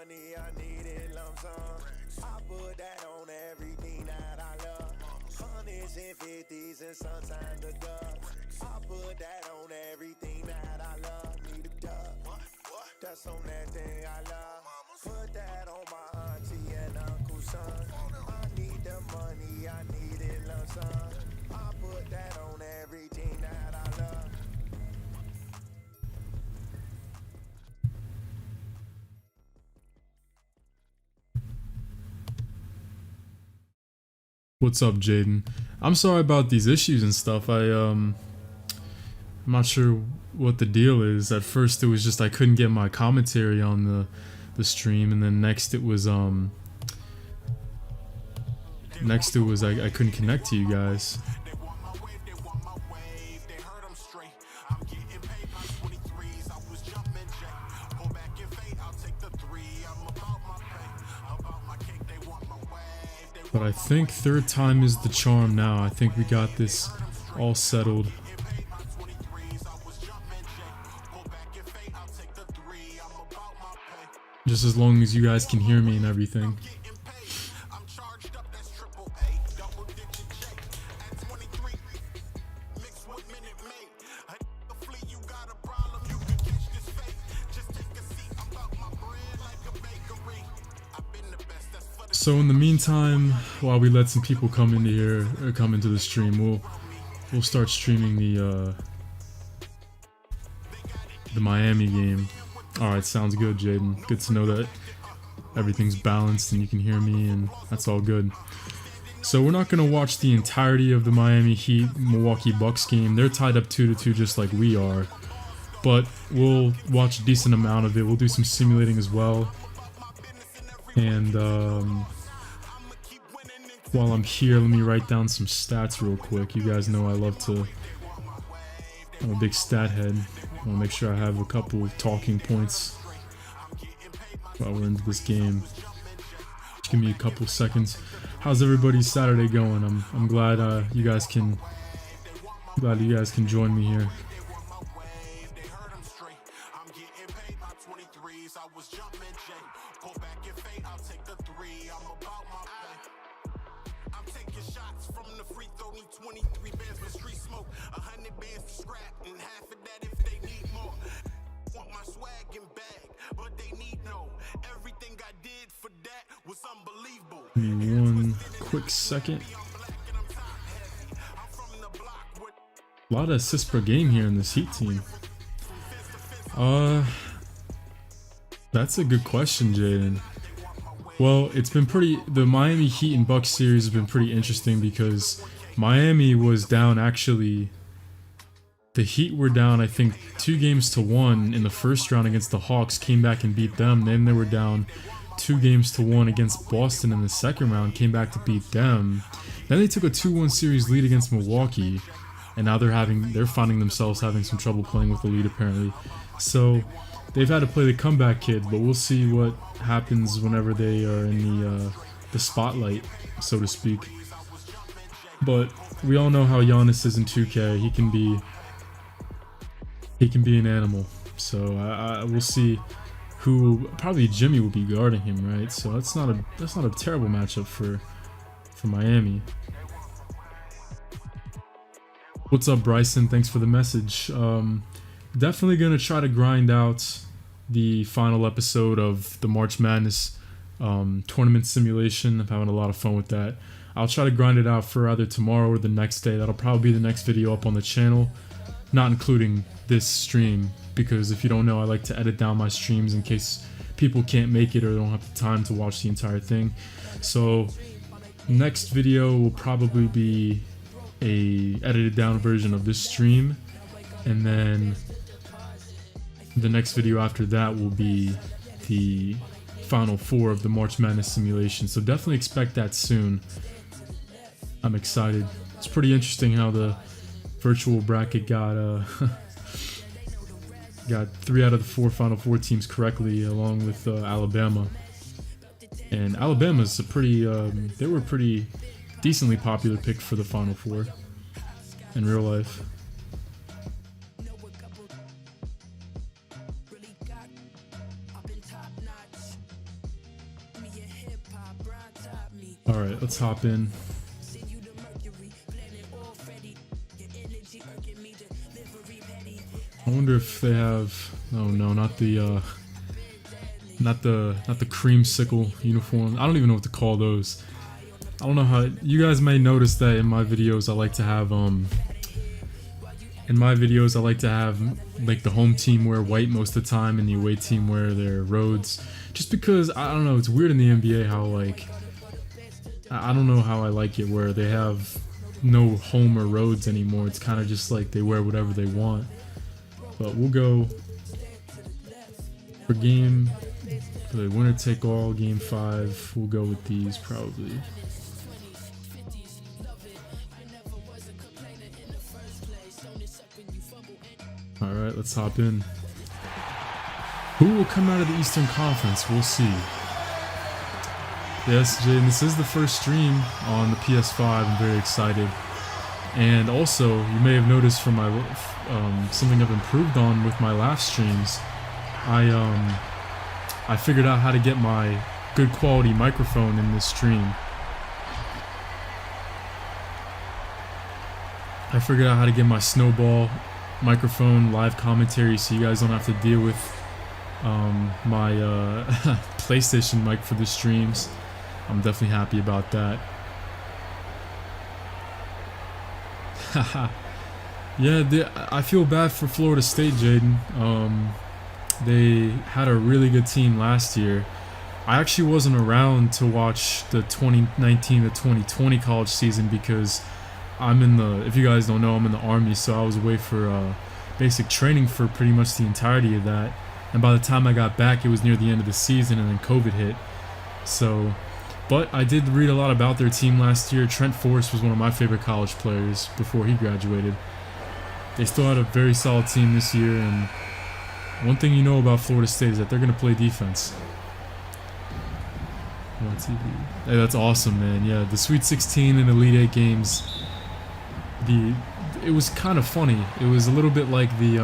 money, I need it lump sum. I put that on everything that I love. Hundreds and fifties and sometimes the dubs. I put that on everything that I love. Need a dub. That's on that thing I love. Put that on my auntie and uncle's son. I need the money, I need it lump sum. I put that on everything that I love. What's up, Jaden? I'm sorry about these issues and stuff. I'm not sure what the deal is. At first it was just I couldn't get my commentary on the stream, and then next it was I couldn't connect to you guys. But I think third time is the charm now. I think we got this all settled. Just as long as you guys can hear me and everything. So in the meantime, while we let some people come into here, or come into the stream, we'll start streaming the Miami game. All right, sounds good, Jaden. Good to know that everything's balanced and you can hear me, and that's all good. So we're not gonna watch the entirety of the Miami Heat Milwaukee Bucks game. They're tied up 2-2 just like we are, but we'll watch a decent amount of it. We'll do some simulating as well. And while I'm here, let me write down some stats real quick. You guys know I love to, I'm a big stat head. I want to make sure I have a couple of talking points while we're into this game. Just give me a couple seconds. How's everybody's Saturday going? I'm glad you guys can join me here. Give me one quick second. A lot of assists per game here in this Heat team. That's a good question, Jaden. Well, it's been the Miami Heat and Bucks series has been pretty interesting because Miami was down actually. The Heat were down, I think, 2-1 in the first round against the Hawks, came back and beat them. Then they were down 2-1 against Boston in the second round, came back to beat them. Then they took a 2-1 series lead against Milwaukee, and now they're finding themselves having some trouble playing with the lead apparently. So they've had to play the comeback kid, but we'll see what happens whenever they are in the spotlight, so to speak. But we all know how Giannis is in 2K. He can be an animal. So we'll see. Probably Jimmy will be guarding him, right? So that's not a terrible matchup for Miami. What's up, Bryson? Thanks for the message. Definitely gonna try to grind out the final episode of the March Madness tournament simulation. I'm having a lot of fun with that. I'll try to grind it out for either tomorrow or the next day. That'll probably be the next video up on the channel, not including this stream, because if you don't know, I like to edit down my streams in case people can't make it or don't have the time to watch the entire thing. So next video will probably be a edited down version of this stream, and then the next video after that will be the final four of the March Madness simulation. So definitely expect that soon. I'm excited. It's pretty interesting how the virtual bracket got got 3 out of the 4 Final Four teams correctly, along with Alabama. And Alabama's they were a pretty decently popular pick for the Final Four in real life. All right, let's hop in. I wonder if they have. Oh no, not the creamsicle uniform. I don't even know what to call those. I don't know how. You guys may notice that in my videos, I like to have like the home team wear white most of the time and the away team wear their roads. Just because I don't know, it's weird in the NBA how like I don't know how I like it where they have no home or roads anymore. It's kind of just like they wear whatever they want. But we'll go for the winner take all game 5. We'll go with these probably. All right, let's hop in. Who will come out of the Eastern Conference? We'll see. Yes, Jaden, this is the first stream on the PS5. I'm very excited. And also, you may have noticed from my something I've improved on with my last streams. I figured out how to get my good quality microphone in this stream. I figured out how to get my Snowball microphone live commentary so you guys don't have to deal with my PlayStation mic for the streams. I'm definitely happy about that. Yeah, I feel bad for Florida State, Jaden. They had a really good team last year. I actually wasn't around to watch the 2019 to 2020 college season because if you guys don't know, I'm in the Army, so I was away for basic training for pretty much the entirety of that. And by the time I got back, it was near the end of the season, and then COVID hit. So, but I did read a lot about their team last year. Trent Forrest was one of my favorite college players before he graduated. They still had a very solid team this year, and one thing you know about Florida State is that they're going to play defense. Hey, that's awesome, man. Yeah, the Sweet 16 and Elite 8 games. It was kind of funny. It was a little bit like the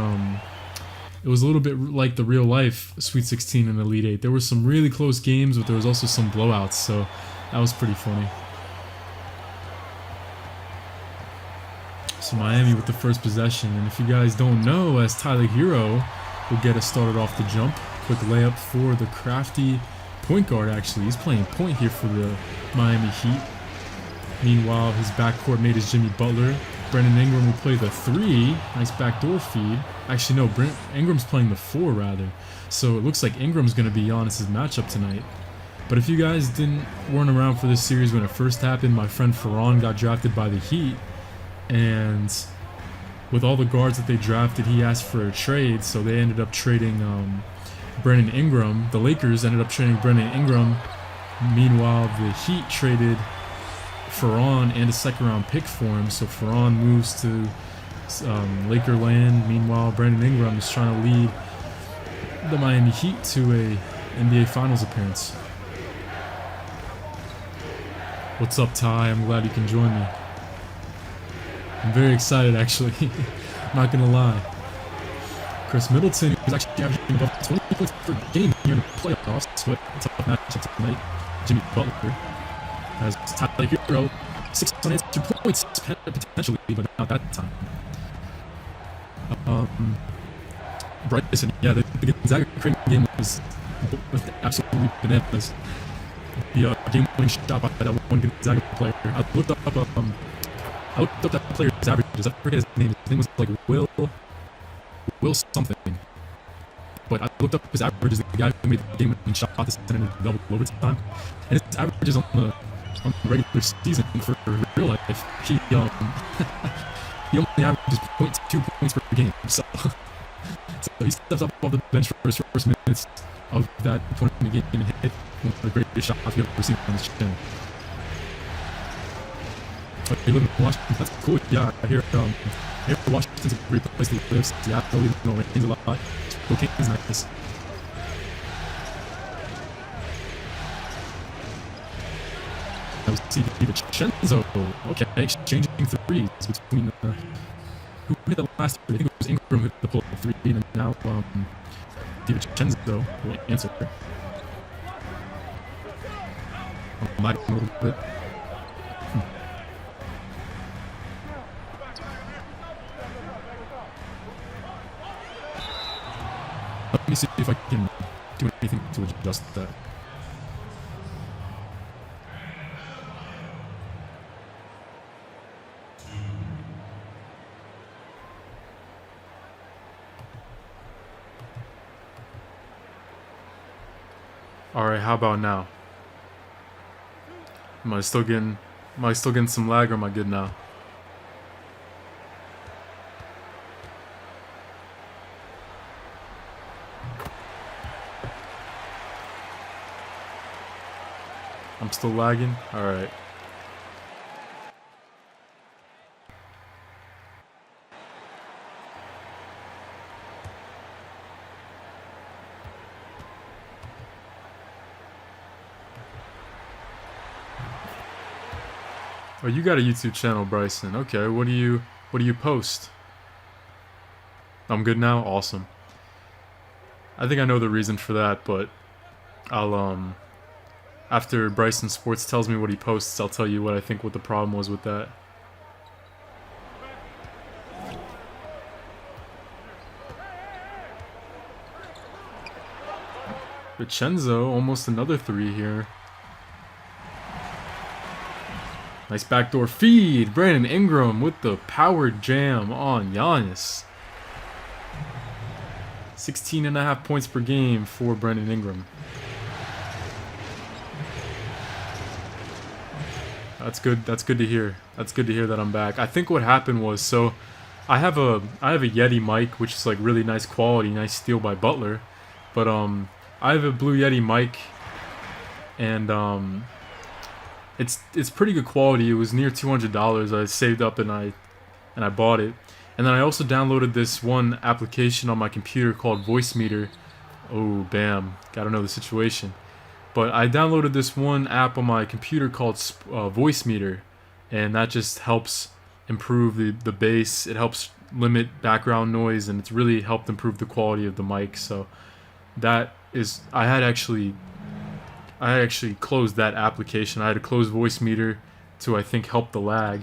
real life Sweet 16 and Elite 8. There were some really close games, but there was also some blowouts, so that was pretty funny. So Miami with the first possession, and if you guys don't know, as Tyler Hero will get us started off the jump. Quick layup for the crafty point guard, actually. He's playing point here for the Miami Heat. Meanwhile, his backcourt mate is Jimmy Butler. Brandon Ingram will play the 3. Nice backdoor feed. Actually, no, Ingram's playing the 4, rather. So it looks like Ingram's going to be Giannis's matchup tonight. But if you guys weren't around for this series when it first happened, my friend Ferran got drafted by the Heat. And with all the guards that they drafted, he asked for a trade. So they ended up trading Brandon Ingram. The Lakers ended up trading Brandon Ingram. Meanwhile, the Heat traded Ferran and a second-round pick for him, so Ferran moves to Laker land. Meanwhile, Brandon Ingram is trying to lead the Miami Heat to a NBA Finals appearance. What's up, Ty? I'm glad you can join me. I'm very excited, actually. Not gonna lie. Chris Middleton is actually averaging about 20 points per game here in the playoffs, but it's a tough matchup tonight. Jimmy Butler has Tyler Hero, 6 unanswered points potentially, but not that time. Bryson, yeah, the Gonzaga Creighton game was absolutely bananas. The game-winning shot by that one Gonzaga player. I looked up that player's averages. I forget his name. His name was like Will something. But I looked up his averages. The guy who made the game-winning shot to send in a double overtime, and his averages on the regular season for real life, he only averages 0.2 points per game. So he steps up off the bench for his first minutes of that tournament game and hit one of the greatest shots I've ever seen on this channel. But you live in Washington, that's cool. Yeah, I hear Washington's a great place to live. Seattle, even though it rains a lot. Spokane is nice. That was CP Vincenzo. Okay, exchanging threes between who hit the last three? I think it was Ingram who hit the pull-up 3, and now DiVincenzo will answer. I'm lagging a little bit. Let me see if I can do anything to adjust that. Alright, how about now? Am I still getting some lag, or am I good now? I'm still lagging? Alright. Oh, you got a YouTube channel, Bryson. Okay, what do you post? I'm good now? Awesome. I think I know the reason for that, but I'll after Bryson Sports tells me what he posts, I'll tell you what I think what the problem was with that. Vincenzo, almost another 3 here. Nice backdoor feed. Brandon Ingram with the power jam on Giannis. 16.5 points per game for Brandon Ingram. That's good. That's good to hear. That's good to hear that I'm back. I think what happened was, so I have a Yeti mic, which is like really nice quality, nice steel by Butler, but I have a Blue Yeti mic, and it's pretty good quality. It was near $200. I saved up and I bought it. And then I also downloaded this one application on my computer called Voice Meter. Oh, bam. Gotta know the situation. But I downloaded this one app on my computer called Voice Meter, and that just helps improve the bass. It helps limit background noise, and it's really helped improve the quality of the mic. So that is, I had actually closed that application. I had to close Voice Meter to, I think, help the lag.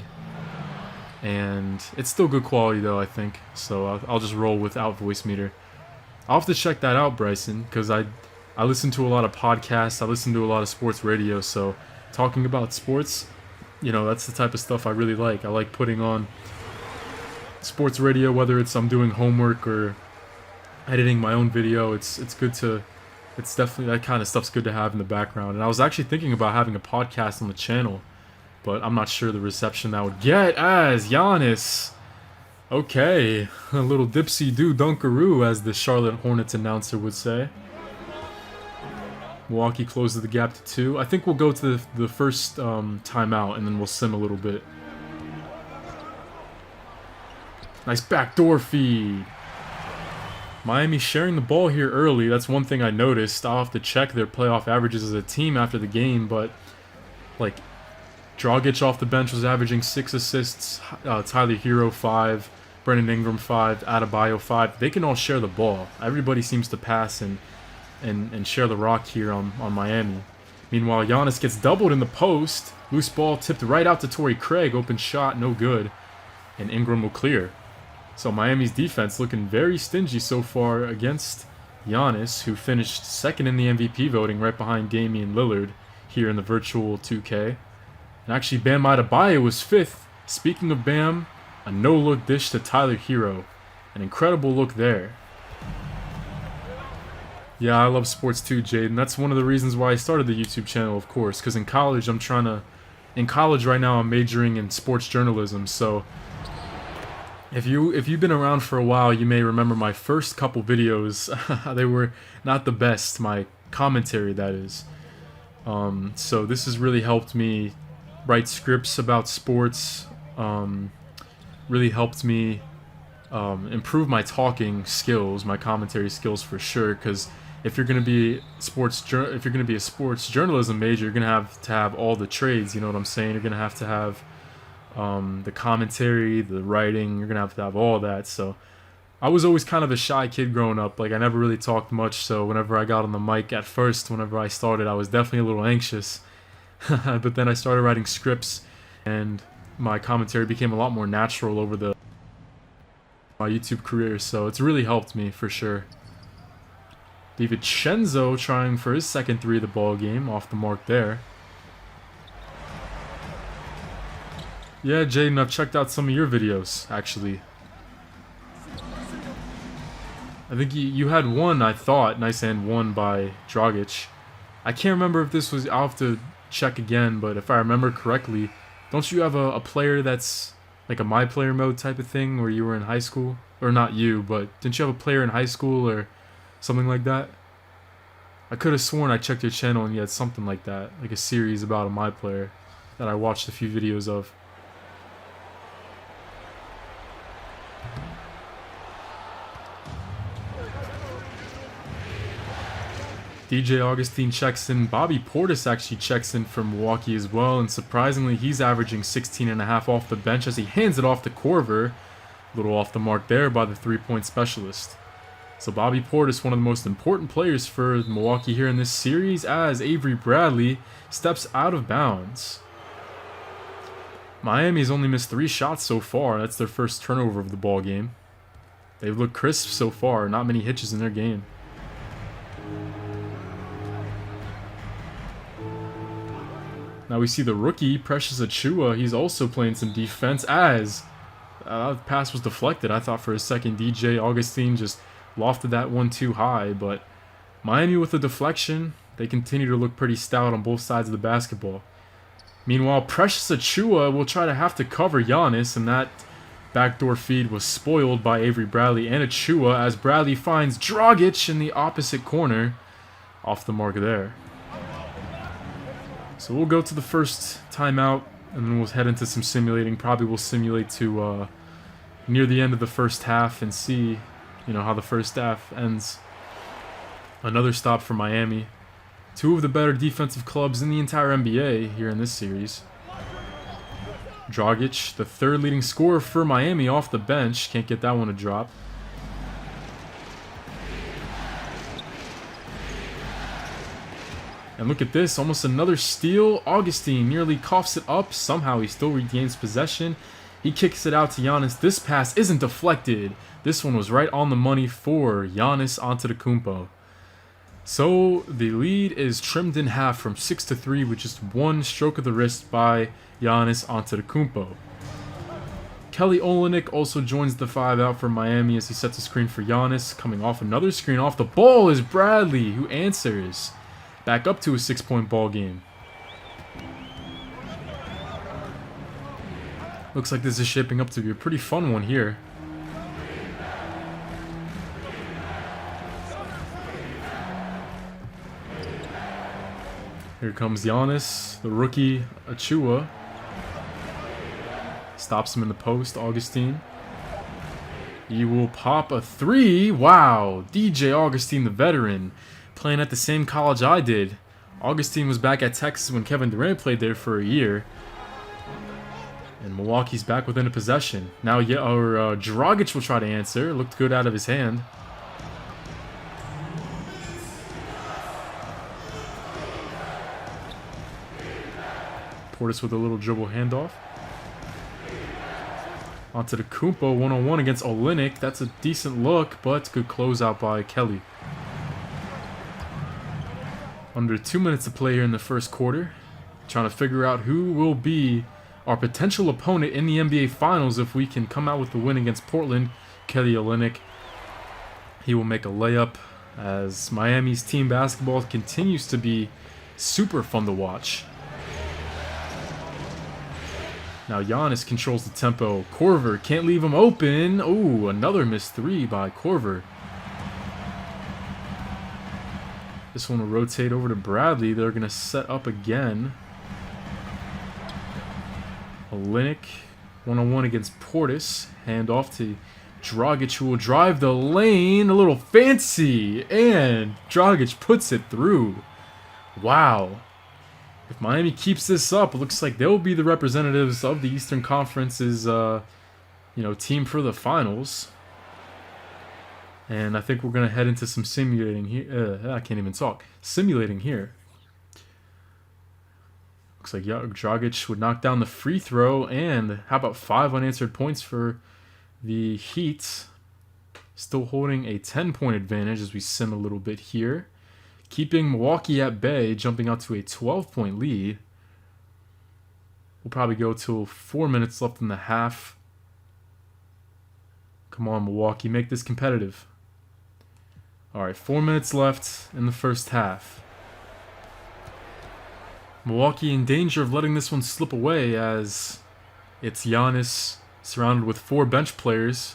And it's still good quality though, I think. So I'll just roll without Voice Meter. I'll have to check that out, Bryson, because I listen to a lot of podcasts. I listen to a lot of sports radio. So talking about sports, you know, that's the type of stuff I really like. I like putting on sports radio, whether it's I'm doing homework or editing my own video. It's good to, it's definitely, that kind of stuff's good to have in the background. And I was actually thinking about having a podcast on the channel, but I'm not sure the reception that would get as Giannis. Okay, a little dipsy-do dunkaroo, as the Charlotte Hornets announcer would say. Milwaukee closes the gap to 2. I think we'll go to the first timeout, and then we'll sim a little bit. Nice backdoor feed. Miami sharing the ball here early. That's one thing I noticed. I'll have to check their playoff averages as a team after the game, but like Dragic off the bench was averaging 6 assists, Tyler Hero 5, Brandon Ingram 5, Adebayo 5. They can all share the ball. Everybody seems to pass and share the rock here on Miami. Meanwhile, Giannis gets doubled in the post. Loose ball tipped right out to Torrey Craig. Open shot, no good. And Ingram will clear. So Miami's defense looking very stingy so far against Giannis, who finished second in the MVP voting right behind Damian Lillard here in the virtual 2K. And actually, Bam Adebayo was 5th. Speaking of Bam, a no-look dish to Tyler Hero. An incredible look there. Yeah, I love sports too, Jaden. That's one of the reasons why I started the YouTube channel, of course. Because in college, in college right now, I'm majoring in sports journalism. So if you've been around for a while, you may remember my first couple videos. They were not the best. My commentary, that is. So this has really helped me write scripts about sports, really helped me improve my talking skills, my commentary skills for sure. Because if you're gonna be a sports journalism major, you're gonna have to have all the trades. You know what I'm saying? You're gonna have to have the commentary, the writing. You're gonna have to have all that. So I was always kind of a shy kid growing up. Like I never really talked much. So whenever I got on the mic at first, whenever I started, I was definitely a little anxious. but then I started writing scripts, and my commentary became a lot more natural over my YouTube career, so it's really helped me for sure. DiVincenzo trying for his second three of the ball game, off the mark there. Yeah, Jaden, I've checked out some of your videos, actually. I think you had one, I thought, nice and one by Dragic. I can't remember if this was, I'll have to check again, but if I remember correctly, don't you have a player that's like a My Player mode type of thing where you were in high school? Or not you, but didn't you have a player in high school or something like that? I could have sworn I checked your channel and you had something like that, like a series about a My Player that I watched a few videos of. DJ Augustine checks in. Bobby Portis actually checks in from Milwaukee as well, and surprisingly he's averaging 16.5 off the bench as he hands it off to Korver. A little off the mark there by the three-point specialist. So Bobby Portis, one of the most important players for Milwaukee here in this series, as Avery Bradley steps out of bounds. Miami's only missed 3 shots so far. That's their first turnover of the ball game. They've looked crisp so far, not many hitches in their game. Now we see the rookie, Precious Achiuwa. He's also playing some defense as the pass was deflected. I thought for a second DJ Augustine just lofted that one too high, but Miami with the deflection, they continue to look pretty stout on both sides of the basketball. Meanwhile, Precious Achiuwa will try to have to cover Giannis, and that backdoor feed was spoiled by Avery Bradley and Achiuwa as Bradley finds Dragic in the opposite corner. Off the mark there. So we'll go to the first timeout, and then we'll head into some simulating. Probably we'll simulate to near the end of the first half and see, how the first half ends. Another stop for Miami. 2 of the better defensive clubs in the entire NBA here in this series. Dragic, the 3rd leading scorer for Miami off the bench. Can't get that one to drop. And look at this, almost another steal. Augustine nearly coughs it up. Somehow he still regains possession. He kicks it out to Giannis. This pass isn't deflected. This one was right on the money for Giannis Antetokounmpo. So the lead is trimmed in half from 6-3 with just 1 stroke of the wrist by Giannis Antetokounmpo. Kelly Olynyk also joins the 5 out for Miami as he sets a screen for Giannis. Coming off another screen off the ball is Bradley, who answers. Back up to a 6-point ball game. Looks like this is shaping up to be a pretty fun one here. Here comes Giannis, the rookie Achiuwa. Stops him in the post, Augustine. He will pop a 3. Wow, DJ Augustine, the veteran, playing at the same college I did. Augustine was back at Texas when Kevin Durant played there for a year. And Milwaukee's back within a possession. Now Dragic will try to answer. Looked good out of his hand. Portis with a little dribble handoff. Onto the Antetokounmpo, one-on-one against Olynyk. That's a decent look, but good closeout by Kelly. Under 2 minutes to play here in the first quarter. Trying to figure out who will be our potential opponent in the NBA Finals if we can come out with the win against Portland. Kelly Olynyk. He will make a layup as Miami's team basketball continues to be super fun to watch. Now Giannis controls the tempo. Korver can't leave him open. Oh, another missed 3 by Korver. This one will rotate over to Bradley. They're going to set up again. Olynyk, one-on-one against Portis. Hand off to Dragic, who will drive the lane. A little fancy. And Dragic puts it through. Wow. If Miami keeps this up, it looks like they'll be the representatives of the Eastern Conference's, team for the finals. And I think we're going to head into some simulating here. I can't even talk. Simulating here. Looks like Dragic would knock down the free throw. And how about 5 unanswered points for the Heat? Still holding a 10-point advantage as we sim a little bit here. Keeping Milwaukee at bay, jumping out to a 12-point lead. We'll probably go till 4 minutes left in the half. Come on, Milwaukee, make this competitive. All right, 4 minutes left in the first half. Milwaukee in danger of letting this one slip away as it's Giannis surrounded with 4 bench players.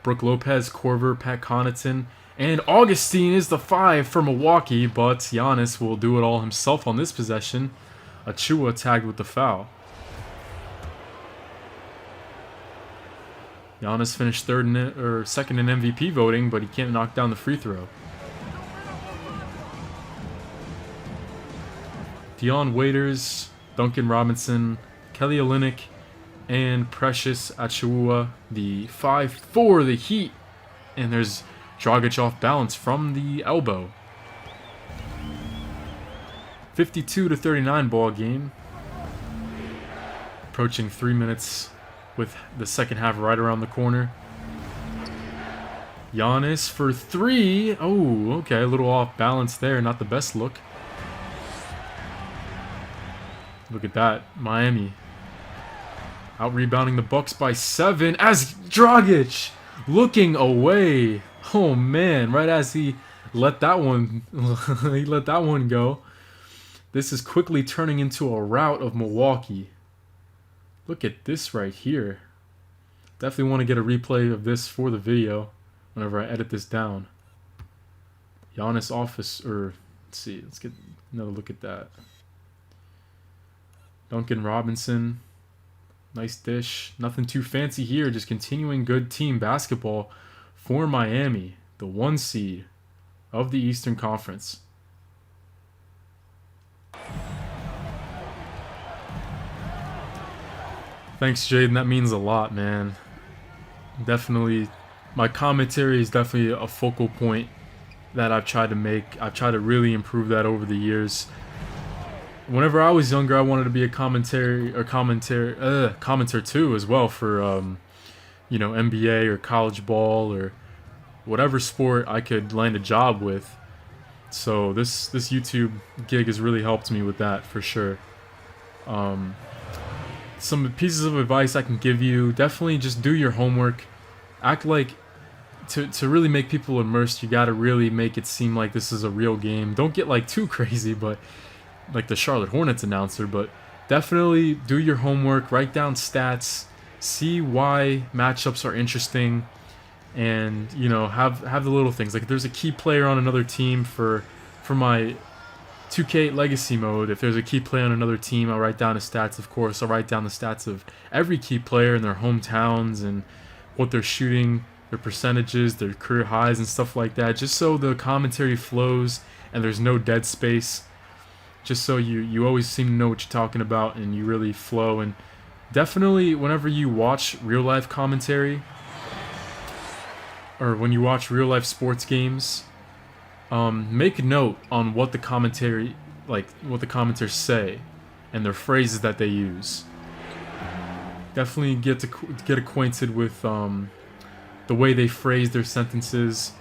Brook Lopez, Korver, Pat Connaughton, and Augustine is the 5 for Milwaukee, but Giannis will do it all himself on this possession. Achua tagged with the foul. Giannis finished second in MVP voting, but he can't knock down the free throw. Dion Waiters, Duncan Robinson, Kelly Olynyk, and Precious Achua, the 5 for the Heat. And there's Dragic off balance from the elbow. 52-39 ball game. Approaching 3 minutes with the second half right around the corner. Giannis for 3. Oh, okay, a little off balance there. Not the best look. Look at that, Miami. Out rebounding the Bucks by 7 as Dragic looking away. Oh man, right as he let that one go. This is quickly turning into a rout of Milwaukee. Look at this right here. Definitely want to get a replay of this for the video whenever I edit this down. Giannis let's see, let's get another look at that. Duncan Robinson, nice dish. Nothing too fancy here, just continuing good team basketball for Miami, the 1 seed of the Eastern Conference. Thanks, Jaden. That means a lot, man. Definitely, my commentary is definitely a focal point that I've tried to make. I've tried to really improve that over the years. Whenever I was younger, I wanted to be a commentator too, as well for NBA or college ball or whatever sport I could land a job with. So this YouTube gig has really helped me with that for sure. Some pieces of advice I can give you: definitely just do your homework. Act like to really make people immersed, you gotta really make it seem like this is a real game. Don't get like too crazy, but like the Charlotte Hornets announcer, but definitely do your homework, write down stats, see why matchups are interesting, and have the little things. Like if there's a key player on another team for my 2K Legacy mode, if there's a key player on another team, I'll write down the stats, of course. I'll write down the stats of every key player and their hometowns and what they're shooting, their percentages, their career highs and stuff like that, just so the commentary flows and there's no dead space. Just so you always seem to know what you're talking about and you really flow. And definitely whenever you watch real life commentary or when you watch real life sports games, make note on what the commentary, what the commenters say and their phrases that they use. Definitely get acquainted with the way they phrase their sentences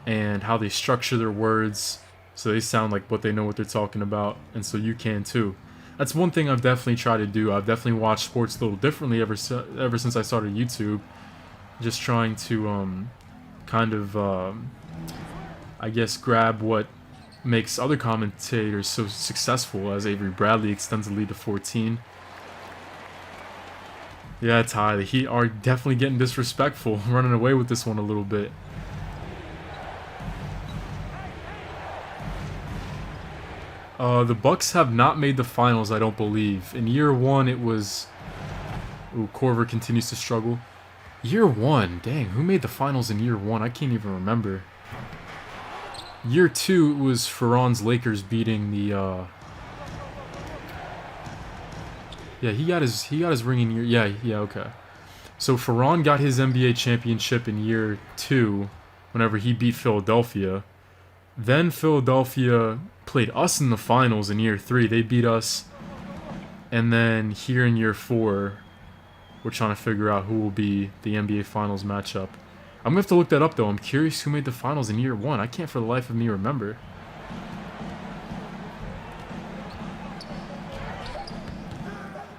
and how they structure their words, so they sound like what they know what they're talking about, and so you can too. That's one thing I've definitely tried to do. I've definitely watched sports a little differently ever since I started YouTube. Just trying to I guess grab what makes other commentators so successful, as Avery Bradley extends the lead to 14. Yeah, Ty, the Heat are definitely getting disrespectful, running away with this one a little bit. The Bucks have not made the finals, I don't believe. In year 1, it was... Ooh, Korver continues to struggle. Year 1, dang, who made the finals in year 1? I can't even remember. Year 2, it was Ferran's Lakers beating the... Yeah, he got his ring in year... Yeah, okay. So Ferran got his NBA championship in year 2, whenever he beat Philadelphia. Then Philadelphia played us in the finals in year 3. They beat us And then here in year 4, we're trying to figure out who will be the NBA Finals matchup. I'm going to have to look that up, though. I'm curious who made the finals in year 1. I can't for the life of me remember.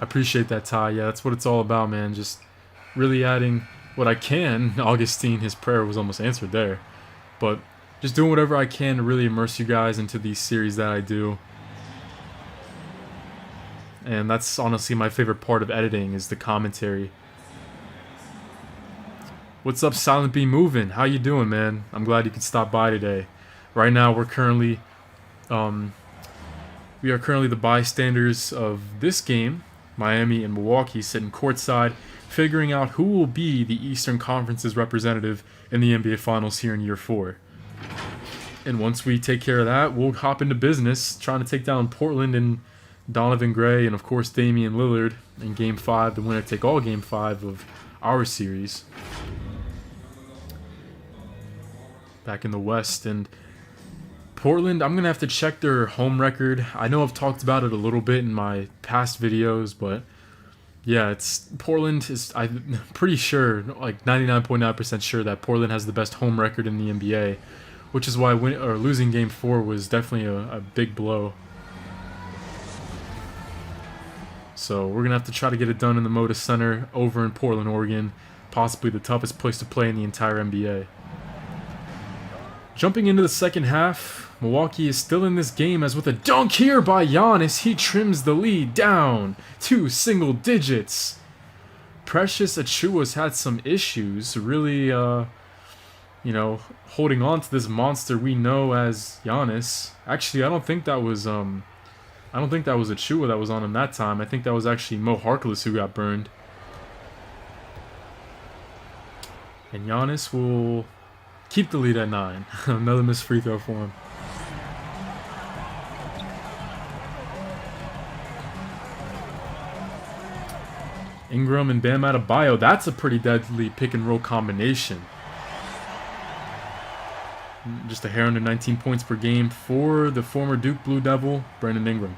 I appreciate that, Ty. Yeah, that's what it's all about, man. Just really adding what I can. Augustine, his prayer was almost answered there. But just doing whatever I can to really immerse you guys into these series that I do. And that's honestly my favorite part of editing, is the commentary. What's up, Silent B Moving? How you doing, man? I'm glad you could stop by today. Right now, we are currently the bystanders of this game. Miami and Milwaukee sitting courtside, figuring out who will be the Eastern Conference's representative in the NBA Finals here in year 4. And once we take care of that, we'll hop into business, trying to take down Portland and Donovan Gray, and of course Damian Lillard in Game 5, the winner-take-all Game 5 of our series. Back in the West. And Portland, I'm going to have to check their home record. I know I've talked about it a little bit in my past videos, but yeah, Portland is, I'm pretty sure, like 99.9% sure that Portland has the best home record in the NBA, which is why losing Game 4 was definitely a big blow. So we're going to have to try to get it done in the Moda Center over in Portland, Oregon, possibly the toughest place to play in the entire NBA. Jumping into the second half, Milwaukee is still in this game, as with a dunk here by Giannis, he trims the lead down to single digits. Precious Achiuwa's had some issues, really, holding on to this monster we know as Giannis. Actually, I don't think that was Achiuwa that was on him that time. I think that was actually Mo Harkless who got burned. And Giannis will keep the lead at 9. Another missed free throw for him. Ingram and Bam Adebayo. That's a pretty deadly pick and roll combination. Just a hair under 19 points per game for the former Duke Blue Devil, Brandon Ingram.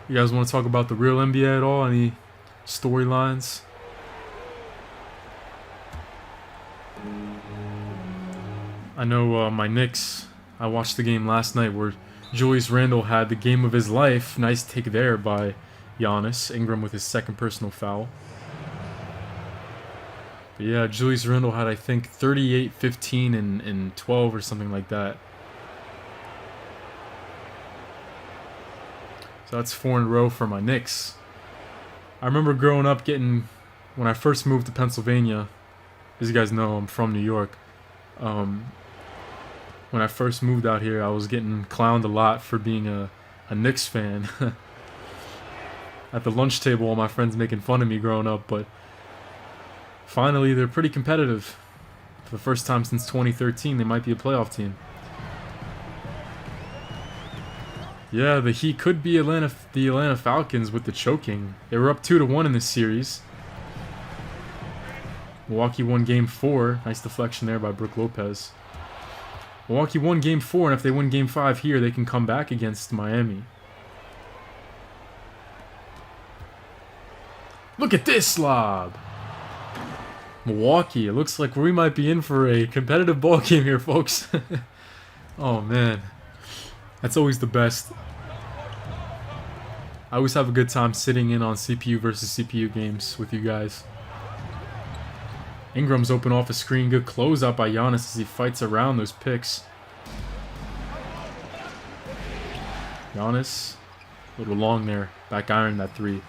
You guys want to talk about the real NBA at all? Any storylines? I know my Knicks, I watched the game last night where Julius Randle had the game of his life. Nice take there by Giannis. Ingram with his second personal foul. But yeah, Julius Randle had, I think, 38, 15, and 12 or something like that. So that's 4 in a row for my Knicks. I remember growing up when I first moved to Pennsylvania, as you guys know, I'm from New York. When I first moved out here, I was getting clowned a lot for being a Knicks fan. At the lunch table, all my friends making fun of me growing up, but finally they're pretty competitive. For the first time since 2013, they might be a playoff team. Yeah, the Heat could be the Atlanta Falcons with the choking. They were up 2-1 in this series. Milwaukee won Game 4. Nice deflection there by Brook Lopez. Milwaukee won Game 4, and if they win Game 5 here, they can come back against Miami. Look at this lob! Milwaukee, it looks like we might be in for a competitive ball game here, folks. Oh, man. That's always the best. I always have a good time sitting in on CPU versus CPU games with you guys. Ingram's open off a screen. Good closeout by Giannis as he fights around those picks. Giannis, a little long there. Back iron that 3.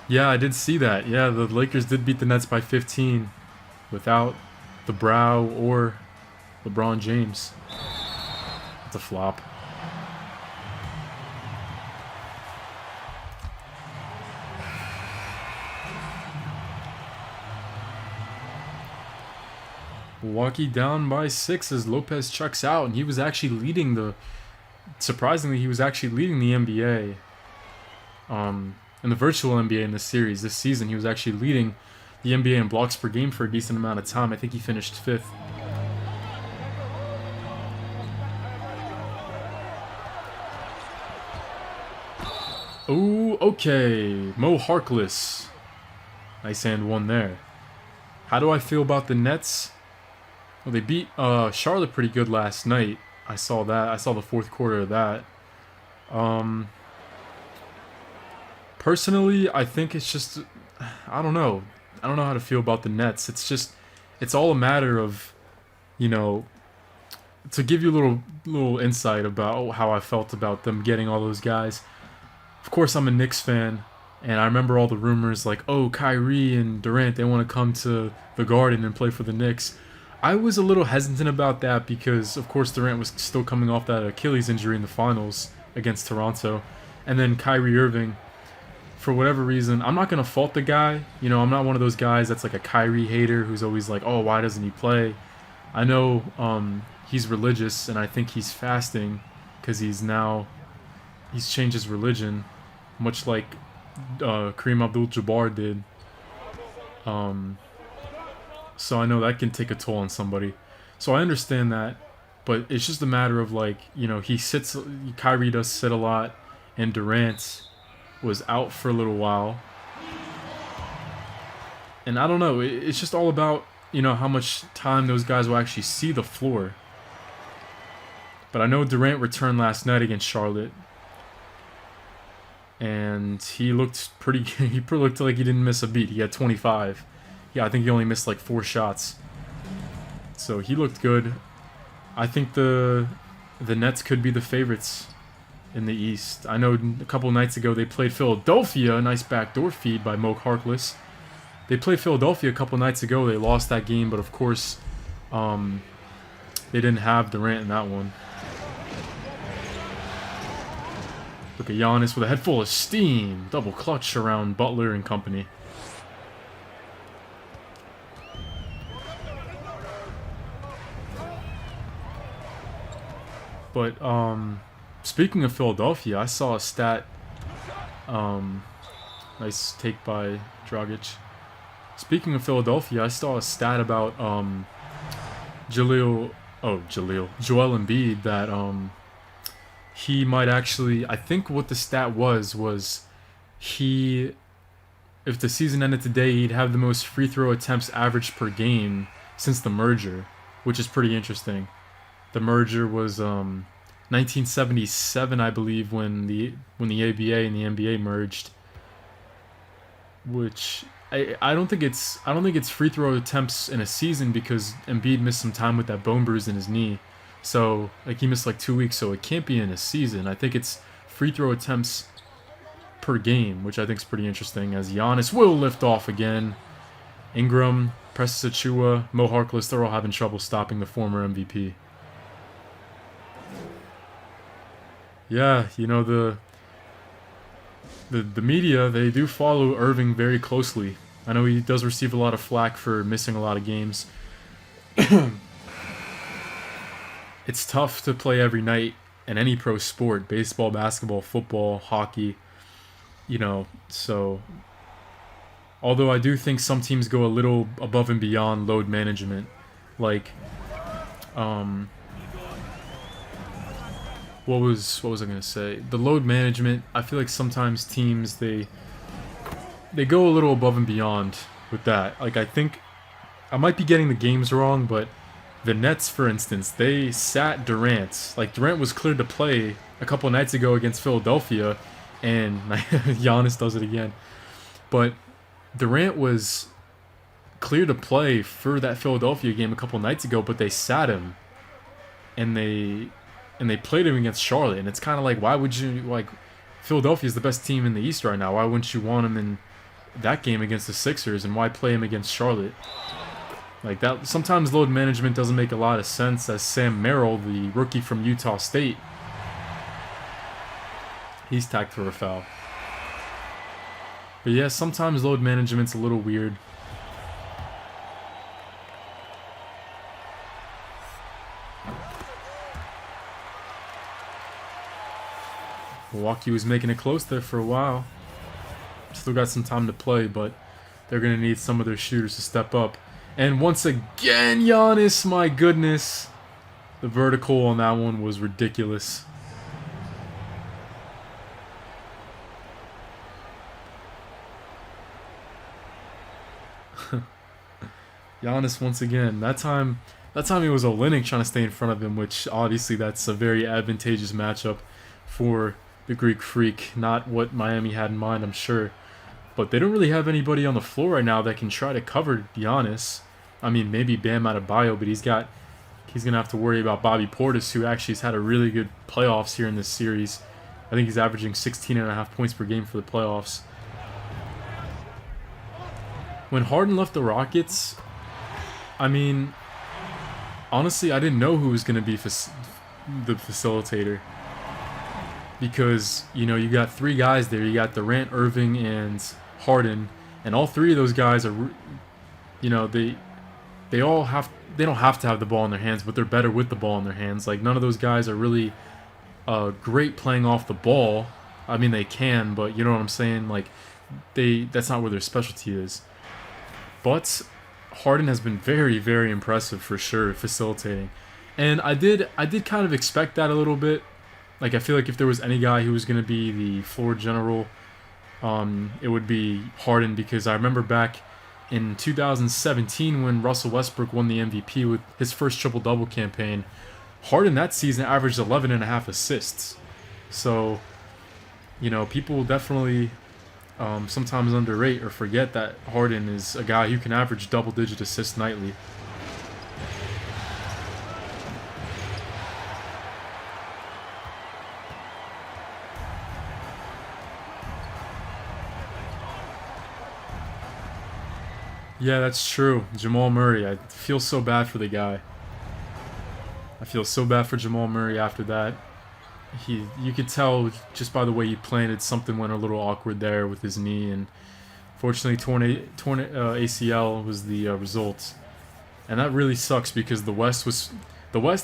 Yeah, I did see that. Yeah, the Lakers did beat the Nets by 15 without the Brow or LeBron James. It's a flop. Milwaukee down by 6 as Lopez checks out, and he was actually leading surprisingly, he was actually leading the NBA in the virtual NBA in this series. This season, he was actually leading the NBA in blocks per game for a decent amount of time. I think he finished 5th. Ooh, okay. Mo Harkless. Nice and one there. How do I feel about the Nets? Well, they beat Charlotte pretty good last night. I saw that. I saw the fourth quarter of that. Personally, I think it's just, I don't know. I don't know how to feel about the Nets. It's all a matter of, you know, to give you a little insight about how I felt about them getting all those guys. Of course, I'm a Knicks fan, and I remember all the rumors like, oh, Kyrie and Durant, they want to come to the Garden and play for the Knicks. I was a little hesitant about that because, of course, Durant was still coming off that Achilles injury in the finals against Toronto. And then Kyrie Irving, for whatever reason, I'm not going to fault the guy. You know, I'm not one of those guys that's like a Kyrie hater who's always like, oh, why doesn't he play? I know he's religious, and I think he's fasting because he's changed his religion, much like Kareem Abdul-Jabbar did. So I know that can take a toll on somebody. So I understand that, but it's just a matter of like, you know, Kyrie does sit a lot, and Durant was out for a little while. And I don't know, it's just all about, you know, how much time those guys will actually see the floor. But I know Durant returned last night against Charlotte, and he looked he looked like he didn't miss a beat. He had 25. Yeah, I think he only missed like 4 shots. So he looked good. I think the Nets could be the favorites in the East. I know a couple nights ago they played Philadelphia. A nice backdoor feed by Mo Harkless. They played Philadelphia a couple nights ago. They lost that game, but of course, they didn't have Durant in that one. Look at Giannis with a head full of steam. Double clutch around Butler and company. But speaking of Philadelphia, I saw a stat. Nice take by Dragic. Speaking of Philadelphia, I saw a stat about Joel Embiid that he might actually. I think what the stat was if the season ended today, he'd have the most free throw attempts average per game since the merger, which is pretty interesting. The merger was 1977, I believe, when the ABA and the NBA merged. Which I don't think it's free throw attempts in a season because Embiid missed some time with that bone bruise in his knee. So like he missed like 2 weeks, so it can't be in a season. I think it's free throw attempts per game, which I think is pretty interesting. As Giannis will lift off again. Ingram, Precious Achiuwa, Mo Harkless, they're all having trouble stopping the former MVP. Yeah, you know, the media, they do follow Irving very closely. I know he does receive a lot of flack for missing a lot of games. It's tough to play every night in any pro sport, baseball, basketball, football, hockey, you know, so although I do think some teams go a little above and beyond load management, like what was I gonna say? The load management. I feel like sometimes teams they go a little above and beyond with that. Like I think I might be getting the games wrong, but the Nets, for instance, they sat Durant. Like Durant was cleared to play a couple nights ago against Philadelphia, and Giannis does it again. But Durant was cleared to play for that Philadelphia game a couple nights ago, but they sat him, and they played him against Charlotte, and it's kind of like, why would you, like, Philadelphia is the best team in the East right now. Why wouldn't you want him in that game against the Sixers, and why play him against Charlotte? Like that, sometimes load management doesn't make a lot of sense, as Sam Merrill, the rookie from Utah State, he's tagged for a foul. But yeah, sometimes load management's a little weird. Milwaukee was making it close there for a while. Still got some time to play, but they're going to need some of their shooters to step up. And once again, Giannis, my goodness. The vertical on that one was ridiculous. Giannis once again. That time it was Olynyk trying to stay in front of him, which obviously that's a very advantageous matchup for the Greek Freak. Not what Miami had in mind, I'm sure. But they don't really have anybody on the floor right now that can try to cover Giannis. I mean, maybe Bam Adebayo, but he's going to have to worry about Bobby Portis, who actually has had a really good playoffs here in this series. I think he's averaging 16.5 points per game for the playoffs. When Harden left the Rockets, I mean, honestly, I didn't know who was going to be the facilitator. Because, you know, you got three guys there. You got Durant, Irving, and Harden. And all three of those guys are, you know, they don't have to have the ball in their hands, but they're better with the ball in their hands. Like, none of those guys are really great playing off the ball. I mean, they can, but you know what I'm saying? Like, that's not where their specialty is. But Harden has been very, very impressive for sure, facilitating. And I did kind of expect that a little bit. Like, I feel like if there was any guy who was going to be the floor general, it would be Harden, because I remember back in 2017 when Russell Westbrook won the MVP with his first triple-double campaign, Harden that season averaged 11.5 assists. So, you know, people definitely sometimes underrate or forget that Harden is a guy who can average double-digit assists nightly. Yeah, that's true. Jamal Murray. I feel so bad for the guy. I feel so bad for Jamal Murray after that. You could tell just by the way he planted, something went a little awkward there with his knee, and fortunately torn ACL was the result. And that really sucks, because the West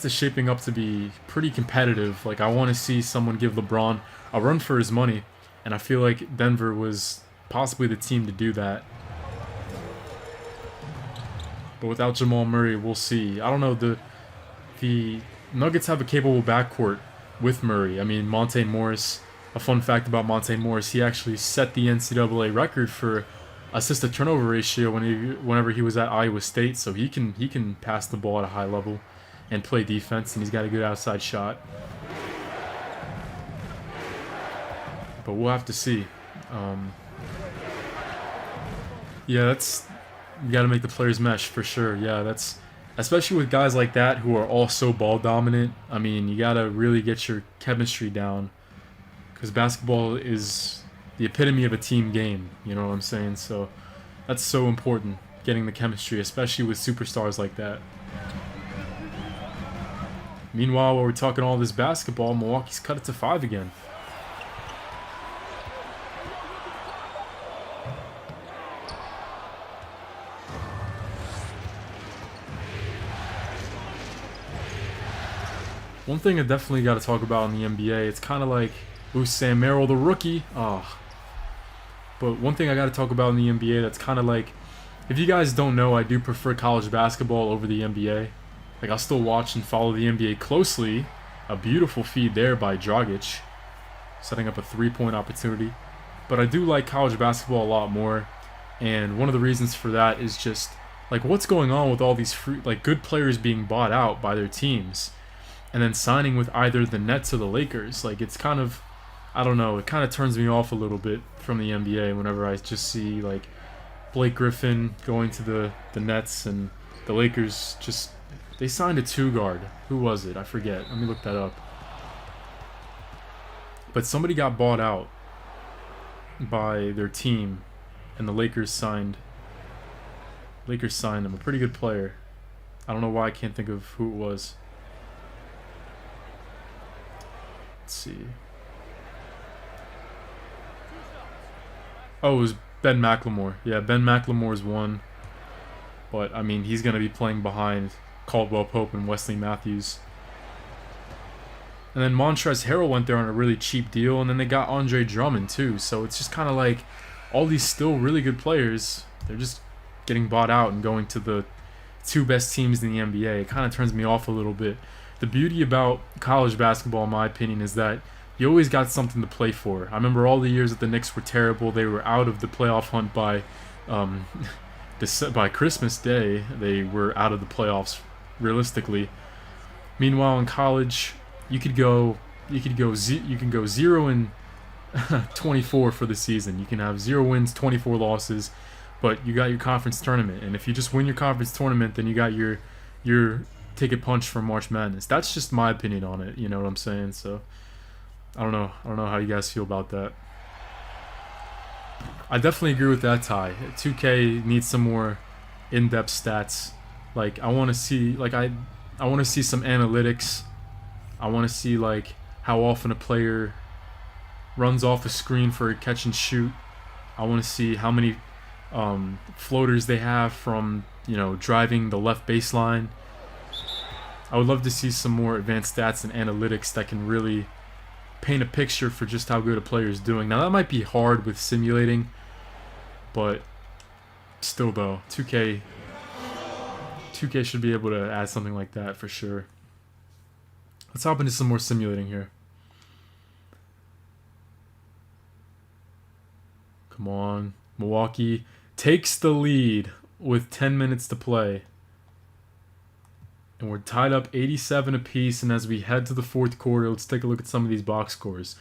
is shaping up to be pretty competitive. Like, I want to see someone give LeBron a run for his money, and I feel like Denver was possibly the team to do that. But without Jamal Murray, we'll see. I don't know. The Nuggets have a capable backcourt with Murray. I mean, Monte Morris. A fun fact about Monte Morris: he actually set the NCAA record for assist-to-turnover ratio whenever he was at Iowa State. So he can pass the ball at a high level and play defense, and he's got a good outside shot. But we'll have to see. Yeah, you got to make the players mesh for sure. Yeah, that's especially with guys like that who are all so ball dominant. I mean, you got to really get your chemistry down, because basketball is the epitome of a team game. You know what I'm saying? So that's so important, getting the chemistry, especially with superstars like that. Meanwhile, while we're talking all this basketball, Milwaukee's cut it to 5 again. One thing I definitely got to talk about in the NBA, it's kind of like, ooh, Sam Merrill, the rookie. But one thing I got to talk about in the NBA that's kind of like, if you guys don't know, I do prefer college basketball over the NBA. Like, I'll still watch and follow the NBA closely. A beautiful feed there by Dragic, setting up a three-point opportunity. But I do like college basketball a lot more, and one of the reasons for that is just, like, what's going on with all these good players being bought out by their teams, and then signing with either the Nets or the Lakers. Like, it's kind of, I don't know, it kind of turns me off a little bit from the NBA whenever I just see, like, Blake Griffin going to the Nets, and the Lakers just, they signed a 2-guard. Who was it? I forget. Let me look that up. But somebody got bought out by their team, and the Lakers signed them. A pretty good player. I don't know why I can't think of who it was. Let's see. Oh, it was Ben McLemore. Yeah, Ben McLemore's one. But, I mean, he's going to be playing behind Caldwell Pope and Wesley Matthews. And then Montrezl Harrell went there on a really cheap deal, and then they got Andre Drummond too. So it's just kind of like, all these still really good players, they're just getting bought out and going to the two best teams in the NBA. It kind of turns me off a little bit. The beauty about college basketball, in my opinion, is that you always got something to play for. I remember all the years that the Knicks were terrible. They were out of the playoff hunt by by Christmas Day. They were out of the playoffs realistically. Meanwhile, in college, you can go 0-24 for the season. You can have 0 wins, 24 losses, but you got your conference tournament. And if you just win your conference tournament, then you got your ticket punch for March Madness. That's just my opinion on it. You know what I'm saying? So I don't know how you guys feel about that. I definitely agree with that, Ty. 2K needs some more in-depth stats. Like I want to see some analytics. I want to see like how often a player runs off a screen for a catch and shoot. I want to see how many floaters they have from driving the left baseline. I would love to see some more advanced stats and analytics that can really paint a picture for just how good a player is doing. Now that might be hard with simulating, but still though, 2K should be able to add something like that for sure. Let's hop into some more simulating here. Come on. Milwaukee takes the lead with 10 minutes to play. And we're tied up 87 apiece. And as we head to the fourth quarter, let's take a look at some of these box scores.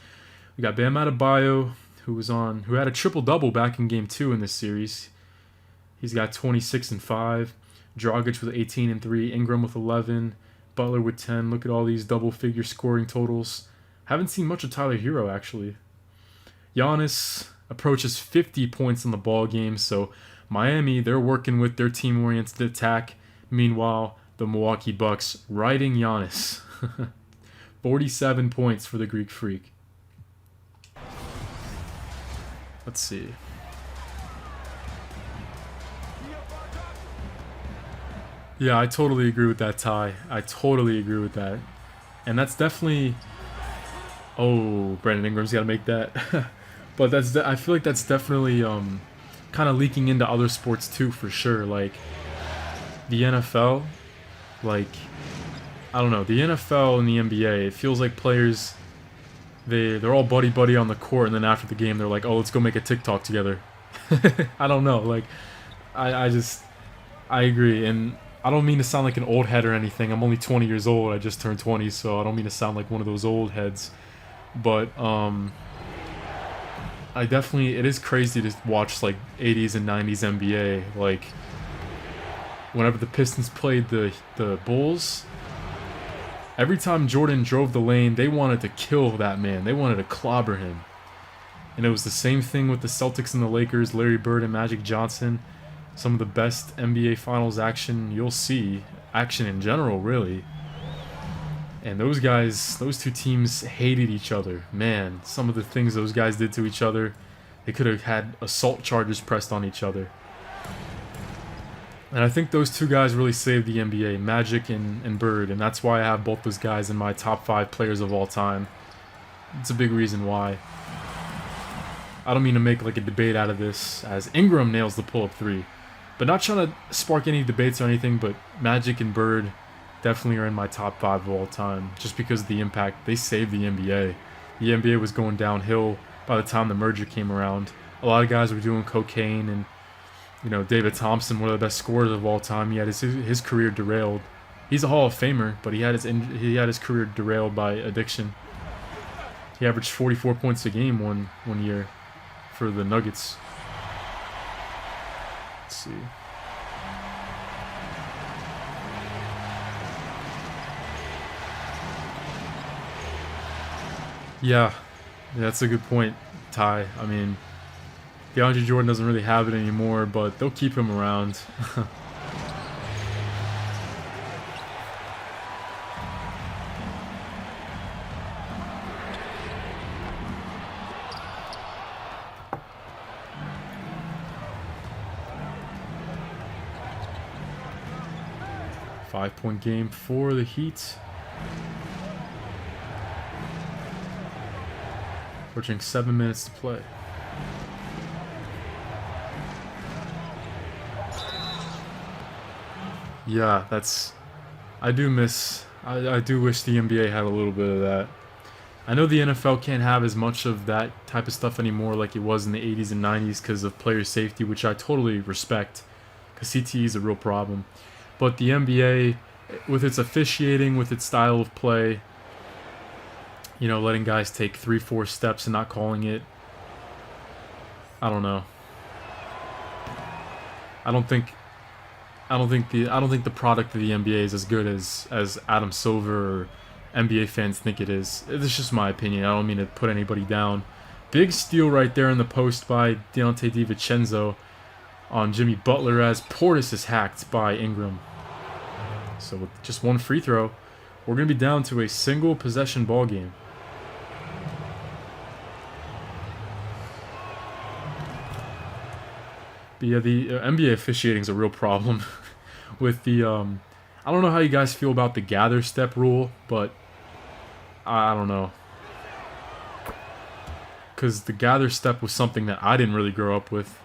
We got Bam Adebayo, who had a triple-double back in Game 2 in this series. He's got 26 and 5. Dragic with 18 and 3. Ingram with 11. Butler with 10. Look at all these double-figure scoring totals. Haven't seen much of Tyler Hero, actually. Giannis approaches 50 points in the ball game. So Miami, they're working with their team-oriented attack. Meanwhile, the Milwaukee Bucks riding Giannis. 47 points for the Greek Freak. Let's see. Yeah, I totally agree with that, Ty. I totally agree with that. And that's definitely... Oh, Brandon Ingram's got to make that. But I feel like that's definitely kind of leaking into other sports too, for sure. Like, the NFL... Like, I don't know, the NFL and the NBA, it feels like players, they're all buddy-buddy on the court, and then after the game, they're like, oh, let's go make a TikTok together. I don't know, like, I agree, and I don't mean to sound like an old head or anything. I'm only 20 years old, I just turned 20, so I don't mean to sound like one of those old heads, but, it is crazy to watch, like, 80s and 90s NBA, like, whenever the Pistons played the Bulls, every time Jordan drove the lane, they wanted to kill that man. They wanted to clobber him. And it was the same thing with the Celtics and the Lakers, Larry Bird and Magic Johnson. Some of the best NBA Finals action you'll see. Action in general, really. And those two teams hated each other. Man, some of the things those guys did to each other, they could have had assault charges pressed on each other. And I think those two guys really saved the NBA, Magic and Bird, and that's why I have both those guys in my top 5 players of all time. It's a big reason why. I don't mean to make like a debate out of this, as Ingram nails the pull-up 3. But not trying to spark any debates or anything, but Magic and Bird definitely are in my top 5 of all time, just because of the impact. They saved the NBA. The NBA was going downhill by the time the merger came around. A lot of guys were doing cocaine, and David Thompson, one of the best scorers of all time, he had his career derailed. He's a Hall of Famer, but he had his career derailed by addiction. He averaged 44 points a game one year for the Nuggets. Let's see. Yeah, that's a good point, Ty. I mean, DeAndre Jordan doesn't really have it anymore, but they'll keep him around. Five-point game for the Heat. Approaching 7 minutes to play. Yeah, that's. I do miss. I do wish the NBA had a little bit of that. I know the NFL can't have as much of that type of stuff anymore like it was in the 80s and 90s because of player safety, which I totally respect because CTE is a real problem. But the NBA, with its officiating, with its style of play, letting guys take 3-4 steps and not calling it, I don't know. I don't think the product of the NBA is as good as Adam Silver or NBA fans think it is. It's just my opinion. I don't mean to put anybody down. Big steal right there in the post by Deontay DiVincenzo on Jimmy Butler as Portis is hacked by Ingram. So with just one free throw, we're going to be down to a single possession ball game. But yeah, the NBA officiating is a real problem with the I don't know how you guys feel about the gather step rule, but I don't know. Because the gather step was something that I didn't really grow up with.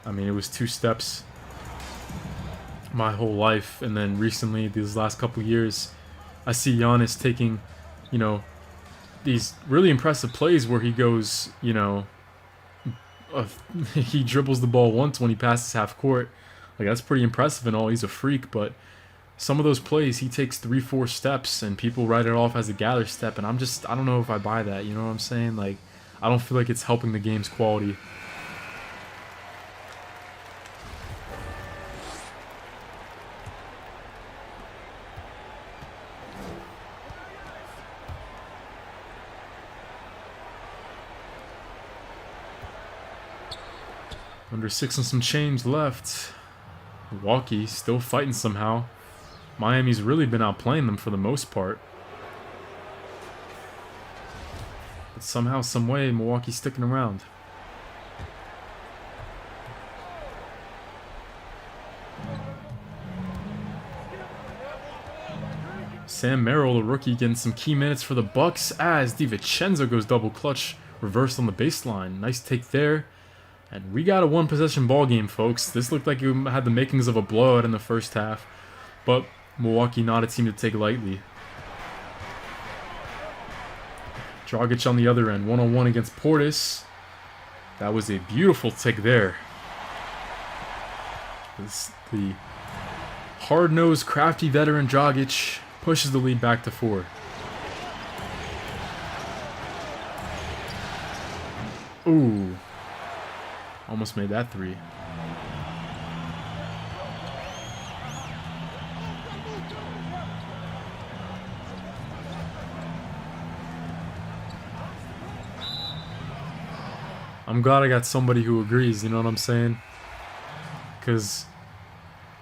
I mean, it was 2 steps my whole life, and then recently, these last couple years, I see Giannis taking, these really impressive plays where he goes, he dribbles the ball once when he passes half court. Like, that's pretty impressive and all. He's a freak, but some of those plays, he takes 3-4 steps and people write it off as a gather step, and I don't know if I buy that. You know what I'm saying? Like, I don't feel like it's helping the game's quality. Under 6 and some change left. Milwaukee still fighting somehow. Miami's really been outplaying them for the most part. But somehow, some way, Milwaukee's sticking around. Sam Merrill, the rookie, getting some key minutes for the Bucks as DiVincenzo goes double clutch, reversed on the baseline. Nice take there. And we got a 1-possession ball game, folks. This looked like it had the makings of a blowout in the first half, but Milwaukee not a team to take lightly. Dragic on the other end, 1-on-1 against Portis. That was a beautiful take there. The hard-nosed, crafty veteran Dragic pushes the lead back to 4. Ooh. Almost made that 3. I'm glad I got somebody who agrees, you know what I'm saying? Because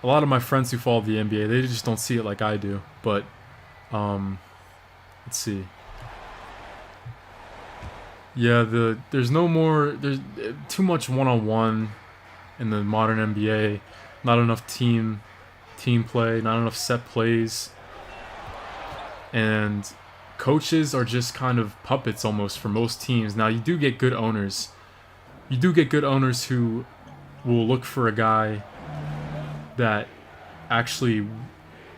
a lot of my friends who follow the NBA, they just don't see it like I do. But, let's see. Yeah, there's too much one-on-one in the modern NBA. Not enough team play, not enough set plays. And coaches are just kind of puppets almost for most teams. Now, you do get good owners. You do get good owners who will look for a guy that actually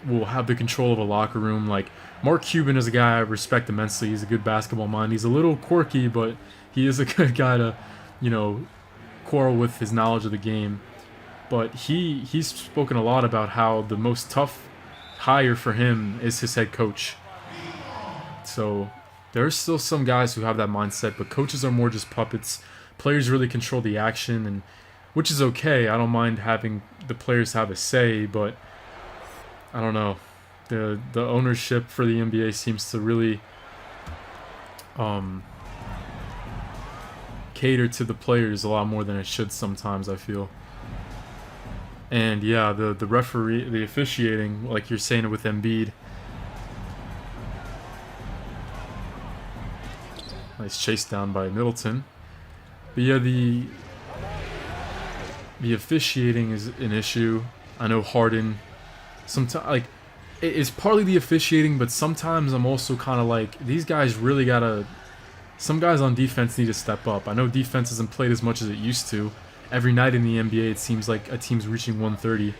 will have the control of a locker room. Like, Mark Cuban is a guy I respect immensely. He's a good basketball mind. He's a little quirky, but he is a good guy to, quarrel with his knowledge of the game. But he's spoken a lot about how the most tough hire for him is his head coach. So there's still some guys who have that mindset, but coaches are more just puppets. Players really control the action, and which is okay. I don't mind having the players have a say, but I don't know. The ownership for the NBA seems to really cater to the players a lot more than it should sometimes, I feel. And yeah, the referee, the officiating, like you're saying it with Embiid. Nice chase down by Middleton. But yeah, the officiating is an issue. I know Harden, sometimes it's partly the officiating, but sometimes I'm also kind of like, these guys really gotta. Some guys on defense need to step up. I know defense isn't played as much as it used to. Every night in the NBA, it seems like a team's reaching 130.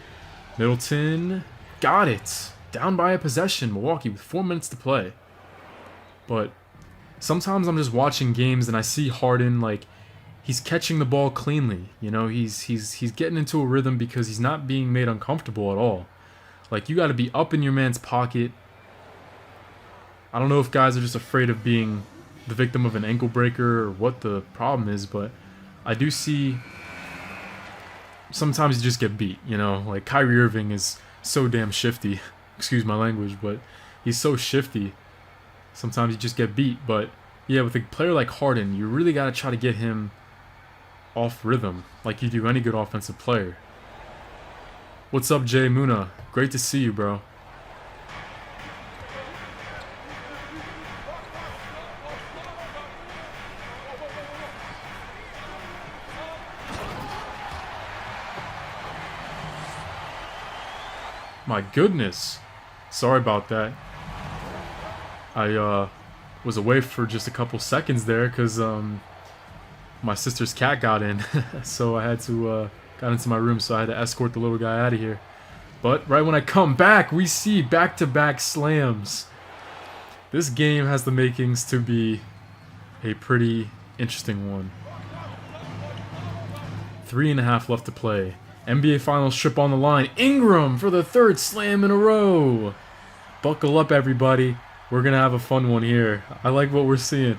Middleton got it. Down by a possession, Milwaukee with 4 minutes to play. But sometimes I'm just watching games and I see Harden, like, he's catching the ball cleanly. You know, he's getting into a rhythm because he's not being made uncomfortable at all. Like, you got to be up in your man's pocket. I don't know if guys are just afraid of being the victim of an ankle breaker or what the problem is, but I do see sometimes you just get beat, you know? Like, Kyrie Irving is so damn shifty. Excuse my language, but he's so shifty. Sometimes you just get beat, but yeah, with a player like Harden, you really got to try to get him off rhythm like you do any good offensive player. What's up, Jay Muna? Great to see you, bro. My goodness. Sorry about that. I was away for just a couple seconds there because my sister's cat got in. So I had to got into my room, so I had to escort the little guy out of here. But right when I come back, we see back-to-back slams. This game has the makings to be a pretty interesting one. 3.5 left to play. NBA Finals trip on the line. Ingram for the 3rd slam in a row. Buckle up, everybody. We're going to have a fun one here. I like what we're seeing.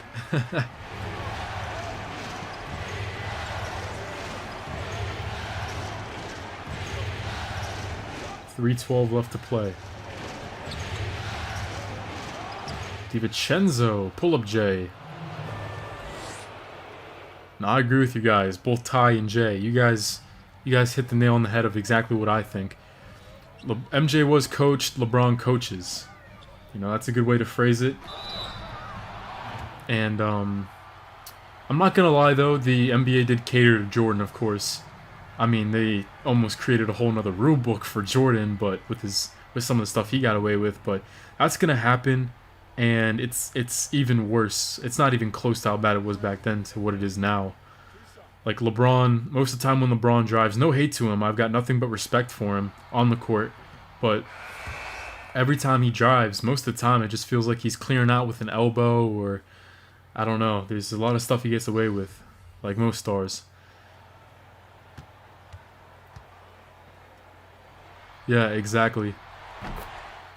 3:12 left to play. DiVincenzo, pull-up J. Now, I agree with you guys, both Ty and Jay. You guys hit the nail on the head of exactly what I think. MJ was coached, LeBron coaches. You know, that's a good way to phrase it. And I'm not gonna lie though, the NBA did cater to Jordan, of course. I mean, they almost created a whole nother rule book for Jordan, but with some of the stuff he got away with. But that's gonna happen, and it's even worse. It's not even close to how bad it was back then to what it is now. Like LeBron, most of the time when LeBron drives, no hate to him, I've got nothing but respect for him on the court, but every time he drives, most of the time it just feels like he's clearing out with an elbow, or I don't know. There's a lot of stuff he gets away with, like most stars. Yeah, exactly.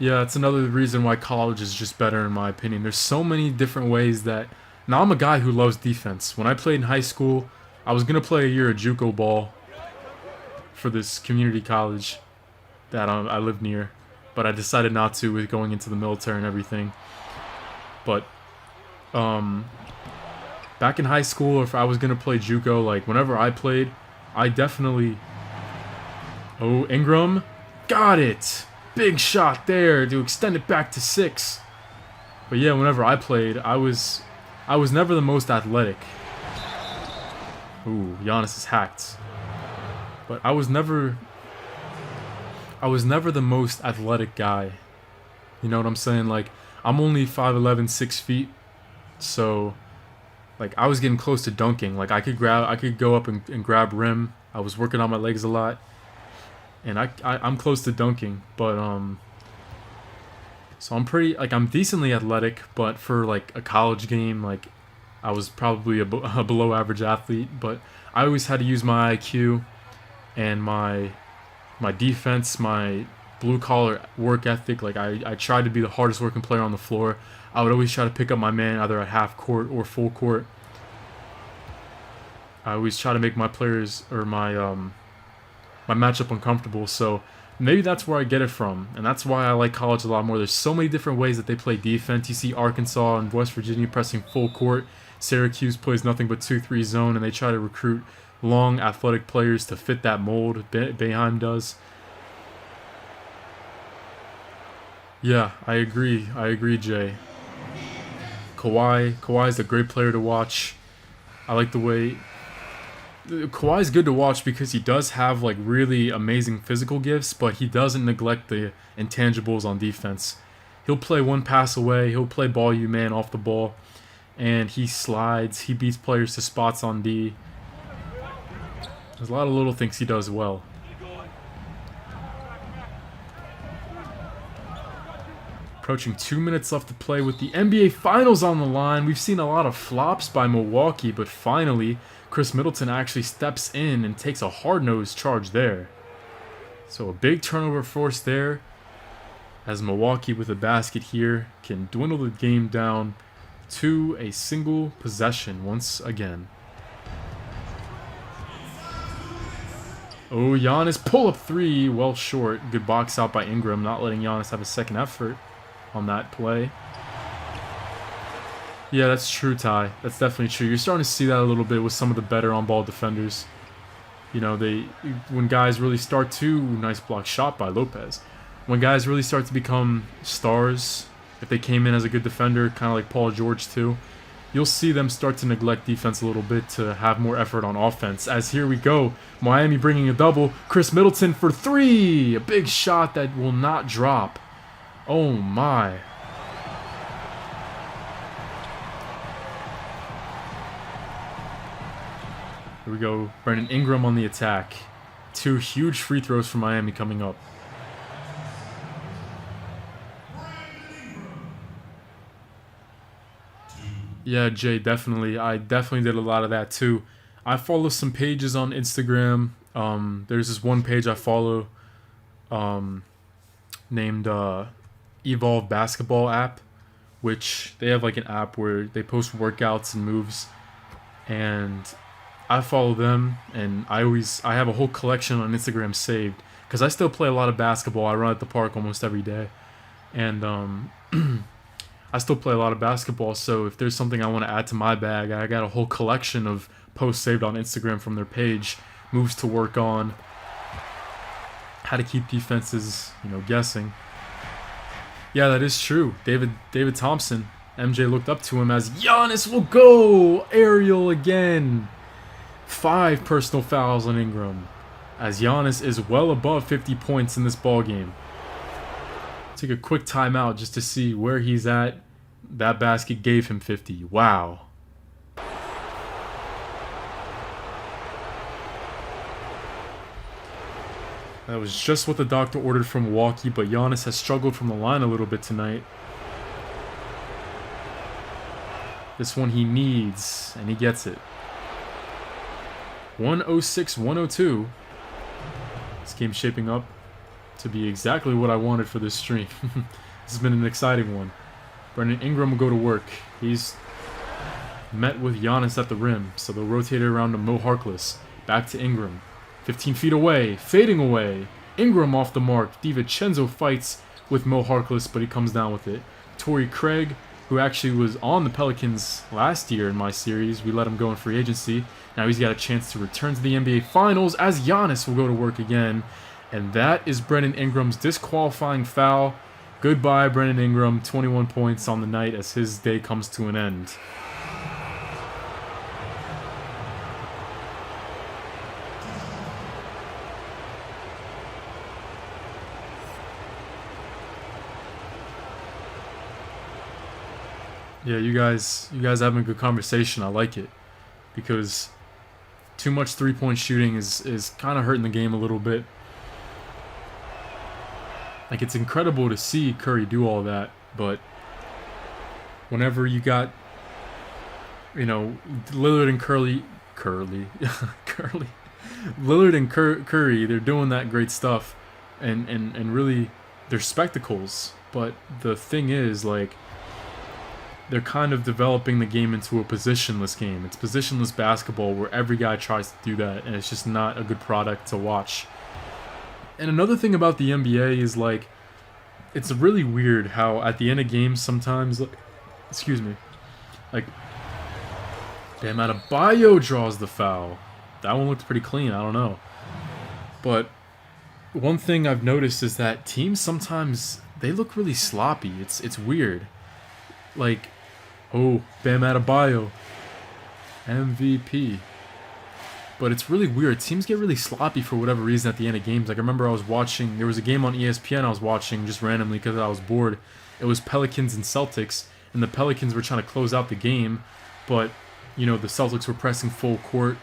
Yeah, it's another reason why college is just better in my opinion. There's so many different ways that... Now, I'm a guy who loves defense. When I played in high school, I was going to play a year of JUCO ball for this community college that I live near, but I decided not to with going into the military and everything. But back in high school, if I was going to play JUCO, like whenever I played, I definitely... Oh, Ingram. Got it! Big shot there to extend it back to 6. But yeah, whenever I played, I was never the most athletic. Ooh, Giannis is hacked. But I was never the most athletic guy. You know what I'm saying? Like, I'm only 5'11", 6 feet. So, like, I was getting close to dunking. Like, I could go up and grab rim. I was working on my legs a lot. And I'm close to dunking, but so I'm decently athletic, but for like a college game, like I was probably a below average athlete, but I always had to use my IQ and my defense, my blue collar work ethic. Like I tried to be the hardest working player on the floor. I would always try to pick up my man either at half court or full court. I always try to make my players or my matchup uncomfortable, so maybe that's where I get it from, and that's why I like college a lot more. There's so many different ways that they play defense. You see Arkansas and West Virginia pressing full court. Syracuse plays nothing but 2-3 zone, and they try to recruit long, athletic players to fit that mold. Boeheim does. Yeah, I agree, Jay. Kawhi's a great player to watch. I like the way... Kawhi's good to watch because he does have like really amazing physical gifts, but he doesn't neglect the intangibles on defense. He'll play one pass away, he'll play ball you man off the ball, and he slides, he beats players to spots on D. There's a lot of little things he does well. Approaching 2 minutes left to play with the NBA Finals on the line. We've seen a lot of flops by Milwaukee, but finally, Chris Middleton actually steps in and takes a hard-nosed charge there. So a big turnover force there, as Milwaukee with a basket here can dwindle the game down to a single possession once again. Oh, Giannis pull-up three, well short. Good box out by Ingram, not letting Giannis have a second effort on that play. Yeah, that's true, Ty. That's definitely true. You're starting to see that a little bit with some of the better on-ball defenders. You know, when guys really start to... Nice block shot by Lopez. When guys really start to become stars, if they came in as a good defender, kind of like Paul George too, you'll see them start to neglect defense a little bit to have more effort on offense. As here we go, Miami bringing a double. Chris Middleton for three! A big shot that will not drop. Oh my. Here we go, Brandon Ingram on the attack. Two huge free throws for Miami coming up. Yeah, Jay, definitely. I definitely did a lot of that too. I follow some pages on Instagram. There's this one page I follow named Evolve Basketball app, which they have like an app where they post workouts and moves, and I follow them, and I have a whole collection on Instagram saved because I still play a lot of basketball. I run at the park almost every day, and I still play a lot of basketball, so if there's something I want to add to my bag, I got a whole collection of posts saved on Instagram from their page, moves to work on, how to keep defenses, guessing. Yeah, that is true. David Thompson, MJ looked up to him as Giannis will go aerial again. 5 personal fouls on Ingram, as Giannis is well above 50 points in this ball game. Take a quick timeout just to see where he's at. That basket gave him 50. Wow. That was just what the doctor ordered from Milwaukee, but Giannis has struggled from the line a little bit tonight. This one he needs, and he gets it. 106-102. This game's shaping up to be exactly what I wanted for this stream. This has been an exciting one. Brandon Ingram will go to work. He's met with Giannis at the rim, so they'll rotate it around to Mo Harkless. Back to Ingram. 15 feet away, fading away. Ingram off the mark. DiVincenzo fights with Mo Harkless, but he comes down with it. Torrey Craig, who actually was on the Pelicans last year in my series. We let him go in free agency. Now he's got a chance to return to the NBA Finals as Giannis will go to work again. And that is Brandon Ingram's disqualifying foul. Goodbye, Brandon Ingram. 21 points on the night as his day comes to an end. Yeah, you guys having a good conversation. I like it, because too much three-point shooting is kind of hurting the game a little bit. Like, it's incredible to see Curry do all that, but whenever you got, Lillard and Lillard and Curry, they're doing that great stuff, and really, they're spectacles. But the thing is, like, they're kind of developing the game into a positionless game. It's positionless basketball where every guy tries to do that, and it's just not a good product to watch. And another thing about the NBA is, like, it's really weird how at the end of games sometimes, like, Bam Adebayo draws the foul. That one looked pretty clean, I don't know. But one thing I've noticed is that teams sometimes, they look really sloppy. It's weird. Like, oh, Bam Adebayo, MVP. But it's really weird. Teams get really sloppy for whatever reason at the end of games. Like, I remember I was watching, there was a game on ESPN I was watching just randomly because I was bored. It was Pelicans and Celtics, and the Pelicans were trying to close out the game, but, the Celtics were pressing full court,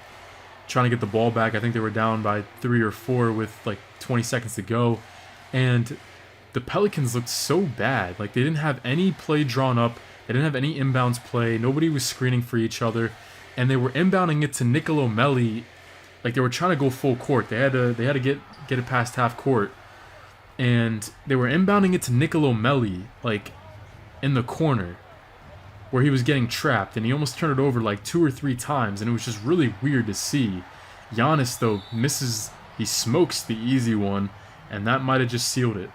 trying to get the ball back. I think they were down by 3 or 4 with, like, 20 seconds to go. And the Pelicans looked so bad. Like, they didn't have any play drawn up. They didn't have any inbounds play. Nobody was screening for each other. And they were inbounding it to Nicolo Melli. Like, they were trying to go full court. They had to get it past half court. And they were inbounding it to Nicolo Melli, like, in the corner, where he was getting trapped. And he almost turned it over, like, 2 or 3 times. And it was just really weird to see. Giannis, though, misses. He smokes the easy one. And that might have just sealed it.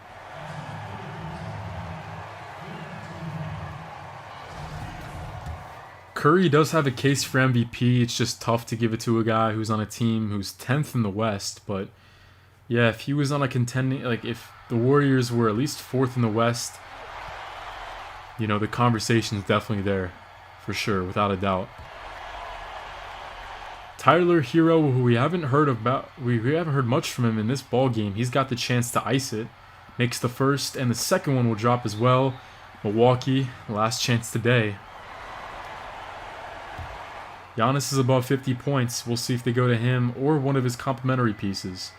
Curry does have a case for MVP. It's just tough to give it to a guy who's on a team who's 10th in the West. But yeah, if he was on a contending, like if the Warriors were at least 4th in the West, you know, the conversation's definitely there for sure, without a doubt. Tyler Hero, who we haven't heard much from him in this ball game. He's got the chance to ice it. Makes the first, and the second one will drop as well. Milwaukee, last chance today. Giannis is above 50 points. We'll see if they go to him or one of his complementary pieces.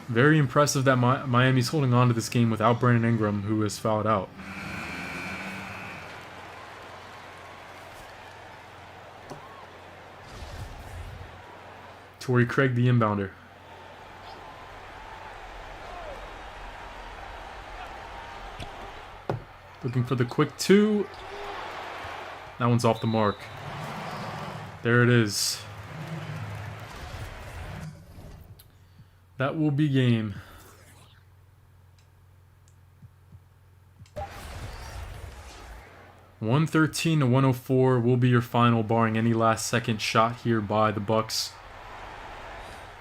Very impressive that Miami's holding on to this game without Brandon Ingram, who has fouled out. Torrey Craig, the inbounder. Looking for the quick 2. That one's off the mark. There it is. That will be game. $113 to 104 will be your final, barring any last-second shot here by the Bucks.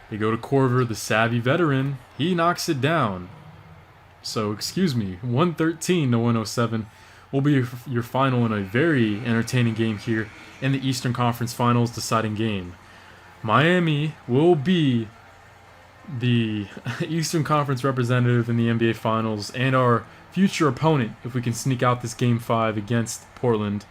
They go to Korver, the savvy veteran. He knocks it down. So, excuse me, 113 to 107 will be your final in a very entertaining game here in the Eastern Conference Finals deciding game. Miami will be the Eastern Conference representative in the NBA Finals and our future opponent if we can sneak out this Game 5 against Portland.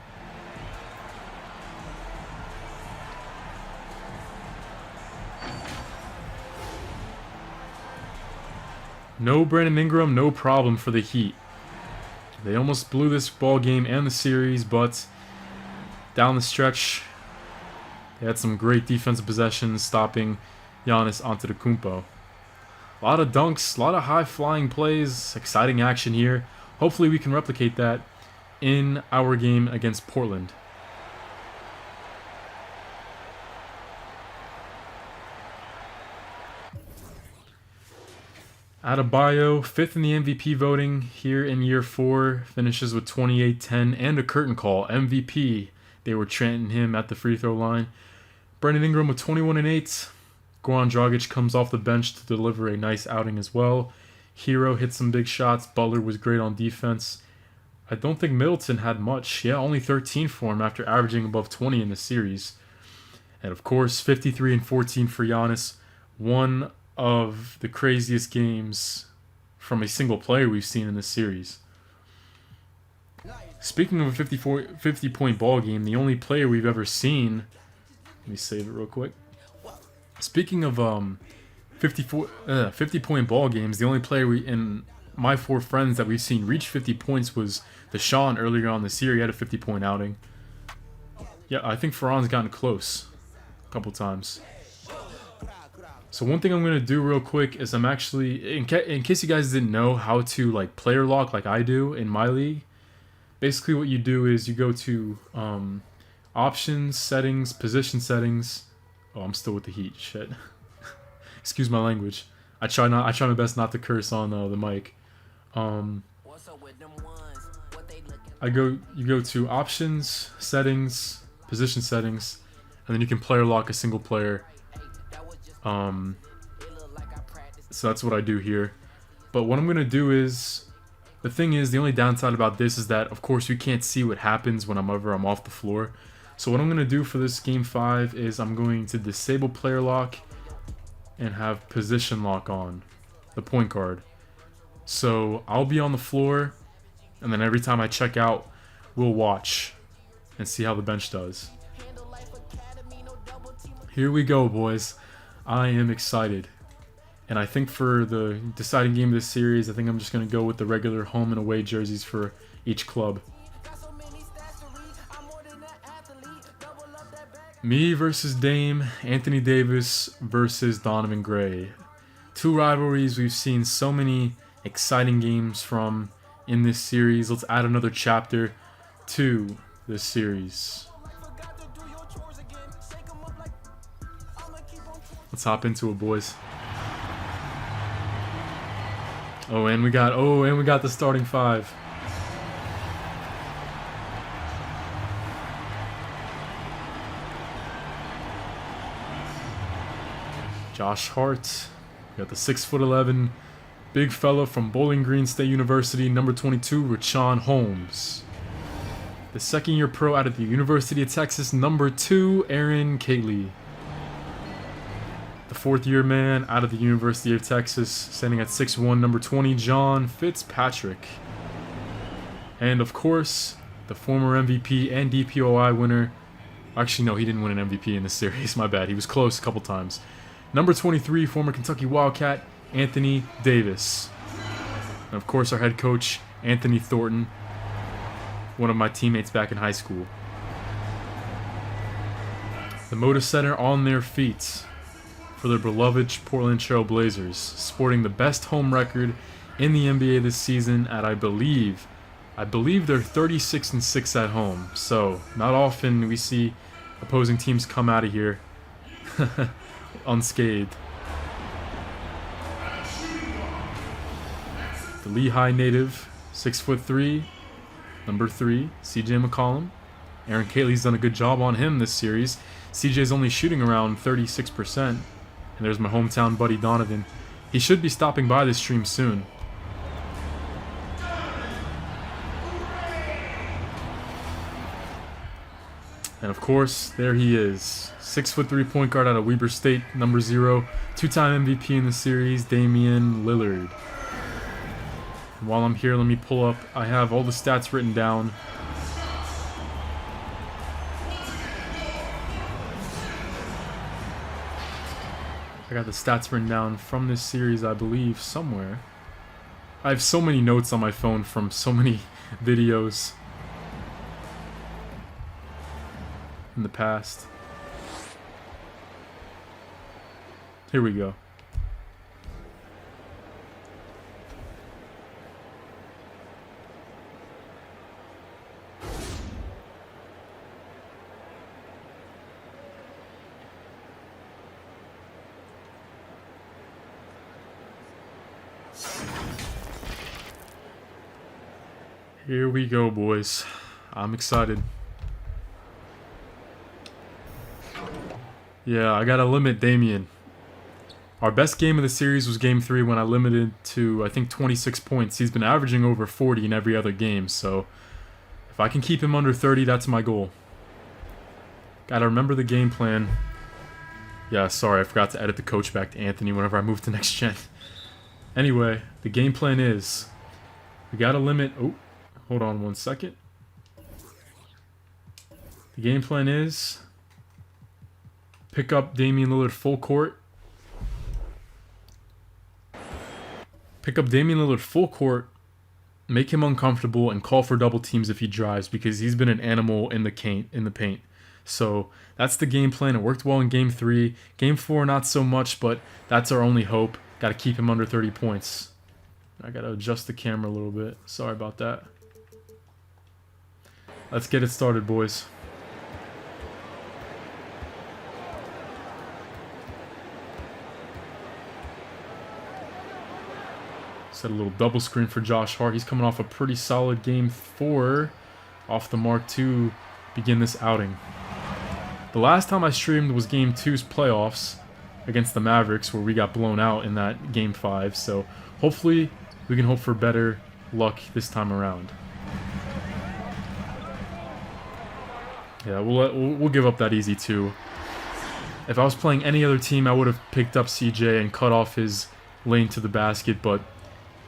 No Brandon Ingram, no problem for the Heat. They almost blew this ball game and the series, but down the stretch, they had some great defensive possessions, stopping Giannis Antetokounmpo. A lot of dunks, a lot of high-flying plays, exciting action here. Hopefully we can replicate that in our game against Portland. Adebayo, 5th in the MVP voting here in year 4, finishes with 28, 10, and a curtain call. MVP, they were chanting him at the free throw line. Brandon Ingram with 21 and 8. Goran Dragic comes off the bench to deliver a nice outing as well. Hero hit some big shots. Butler was great on defense. I don't think Middleton had much. Yeah, only 13 for him after averaging above 20 in the series. And of course, 53 and 14 for Giannis. One of the craziest games from a single player we've seen in this series. Speaking of a 50-point ball game, the only player we've ever seen... Let me save it real quick. Speaking of 50-point ball games, the only player in my 4 friends that we've seen reach 50 points was Deshaun earlier on this year. He had a 50-point outing. Yeah, I think Ferran's gotten close a couple times. So one thing I'm going to do real quick is I'm actually, in case you guys didn't know how to like player lock like I do in my league, basically what you do is you go to options, settings, position settings. Oh, I'm still with the Heat. Shit. Excuse my language. I try my best not to curse on the mic. You go to options, settings, position settings, and then you can player lock a single player. So that's what I do here. But what I'm going to do is, the thing is, the only downside about this is that, of course, we can't see what happens whenever I'm off the floor. So what I'm going to do for this Game 5 is I'm going to disable player lock and have position lock on, the point guard. So I'll be on the floor, and then every time I check out, we'll watch and see how the bench does. Here we go, boys. I am excited. And I think for the deciding game of this series, I think I'm just going to go with the regular home and away jerseys for each club. Me versus Dame, Anthony Davis versus Donovan Gray. Two rivalries we've seen so many exciting games from in this series. Let's add another chapter to this series. Let's hop into it, boys. Oh, and we got the starting five. Josh Hart. We got the 6'11" big fella from Bowling Green State University, number 22, Rashawn Holmes. The second-year pro out of the University of Texas, number 2, Aaron Cayley. The fourth-year man out of the University of Texas, standing at 6'1", number 20, John Fitzpatrick. And, of course, the former MVP and DPOI winner. Actually, no, he didn't win an MVP in this series. My bad. He was close a couple times. Number 23, former Kentucky Wildcat, Anthony Davis. And, of course, our head coach, Anthony Thornton, one of my teammates back in high school. The Moda Center on their feet for their beloved Portland Trail Blazers, sporting the best home record in the NBA this season at I believe they're 36-6 at home. So not often we see opposing teams come out of here unscathed. The Lehigh native, 6'3", number 3, CJ McCollum. Aaron Cayley's done a good job on him this series. CJ's only shooting around 36%. And there's my hometown buddy Donovan. He should be stopping by this stream soon. And of course, there he is. 6'3" point guard out of Weber State, number 0. Two-time MVP in the series, Damian Lillard. And while I'm here, let me pull up. I have all the stats written down. I got the stats written down from this series, I believe, somewhere. I have so many notes on my phone from so many videos in the past. Here we go. Here we go, boys. I'm excited. Yeah, I gotta limit Damian. Our best game of the series was Game 3 when I limited to, I think, 26 points. He's been averaging over 40 in every other game, so if I can keep him under 30, that's my goal. Gotta remember the game plan. Yeah, sorry, I forgot to edit the coach back to Anthony whenever I moved to next gen. Anyway, the game plan is we gotta limit... Oh, hold on one second. The game plan is pick up Damian Lillard full court. Pick up Damian Lillard full court, make him uncomfortable, and call for double teams if he drives because he's been an animal in the paint. So that's the game plan. It worked well in Game 3. Game 4, not so much, but that's our only hope. Got to keep him under 30 points. I got to adjust the camera a little bit. Sorry about that. Let's get it started, boys. Set a little double screen for Josh Hart. He's coming off a pretty solid Game 4 off the mark to begin this outing. The last time I streamed was Game 2's playoffs against the Mavericks, where we got blown out in that Game 5. So hopefully we can hope for better luck this time around. Yeah, we'll give up that easy 2. If I was playing any other team, I would have picked up CJ and cut off his lane to the basket, but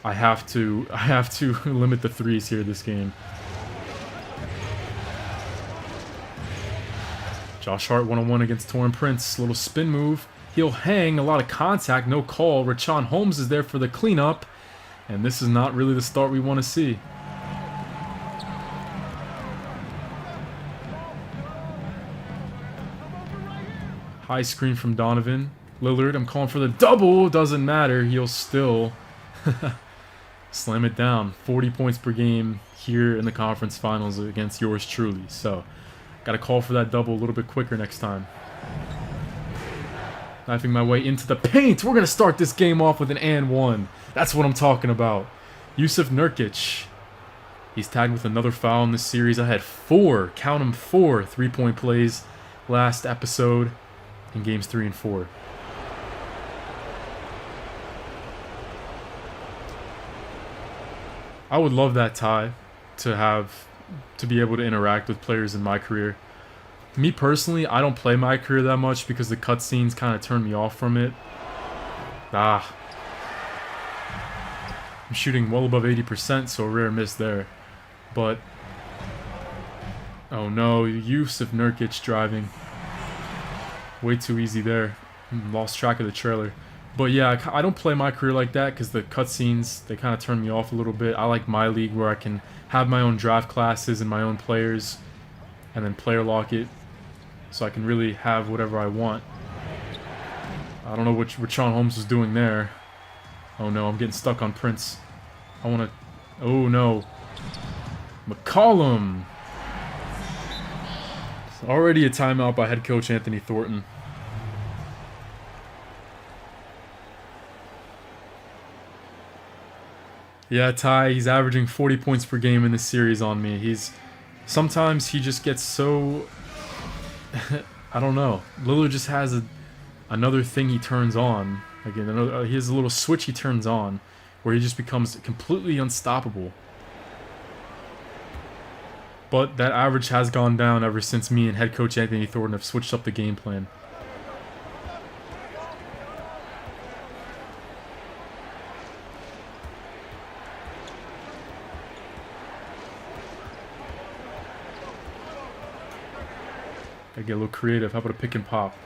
I have to limit the threes here this game. Josh Hart 1-on-1 against Torrin Prince. Little spin move. He'll hang, a lot of contact, no call. Rashawn Holmes is there for the cleanup. And this is not really the start we want to see. High screen from Donovan. Lillard, I'm calling for the double. Doesn't matter. He'll still slam it down. 40 points per game here in the conference finals against yours truly. So, got to call for that double a little bit quicker next time. Knifing my way into the paint. We're going to start this game off with an and one. That's what I'm talking about. Yusuf Nurkic. He's tagged with another foul in this series. I had 4, count them, 4 3-point plays last episode in games 3 and 4. I would love that tie to be able to interact with players in my career. Me personally, I don't play my career that much because the cutscenes kind of turn me off from it. I'm shooting well above 80%, so a rare miss there. But, oh no, Yusuf Nurkic driving. Way too easy there. Lost track of the trailer. But yeah, I don't play my career like that because the cutscenes, they kind of turn me off a little bit. I like my league where I can have my own draft classes and my own players and then player lock it so I can really have whatever I want. I don't know what Rashawn Holmes was doing there. Oh no, I'm getting stuck on Prince. I want to... Oh no. McCollum! Already a timeout by head coach Anthony Thornton. Yeah, Ty, he's averaging 40 points per game in this series on me. Sometimes he just gets so... I don't know. Lillard just has another thing he turns on. Again, he has a little switch he turns on where he just becomes completely unstoppable. But that average has gone down ever since me and head coach Anthony Thornton have switched up the game plan. Gotta get a little creative. How about a pick and pop?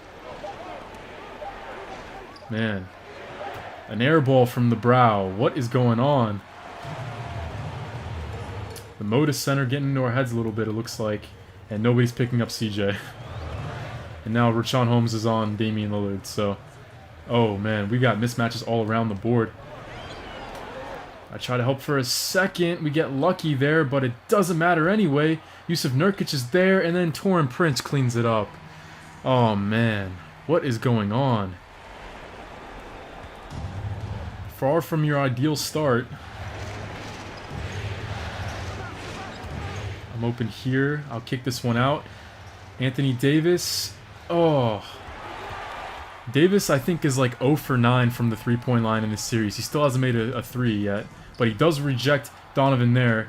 Man. An air ball from the brow. What is going on? The Modus Center getting into our heads a little bit, it looks like. And nobody's picking up CJ. And now Rashawn Holmes is on Damian Lillard, so... Oh, man, we got mismatches all around the board. I try to help for a second. We get lucky there, but it doesn't matter anyway. Yusuf Nurkic is there, and then Taurean Prince cleans it up. Oh, man. What is going on? Far from your ideal start. I'm open here. I'll kick this one out. Anthony Davis. Oh. Davis, I think, is like 0 for 9 from the three-point line in this series. He still hasn't made a 3 yet. But he does reject Donovan there.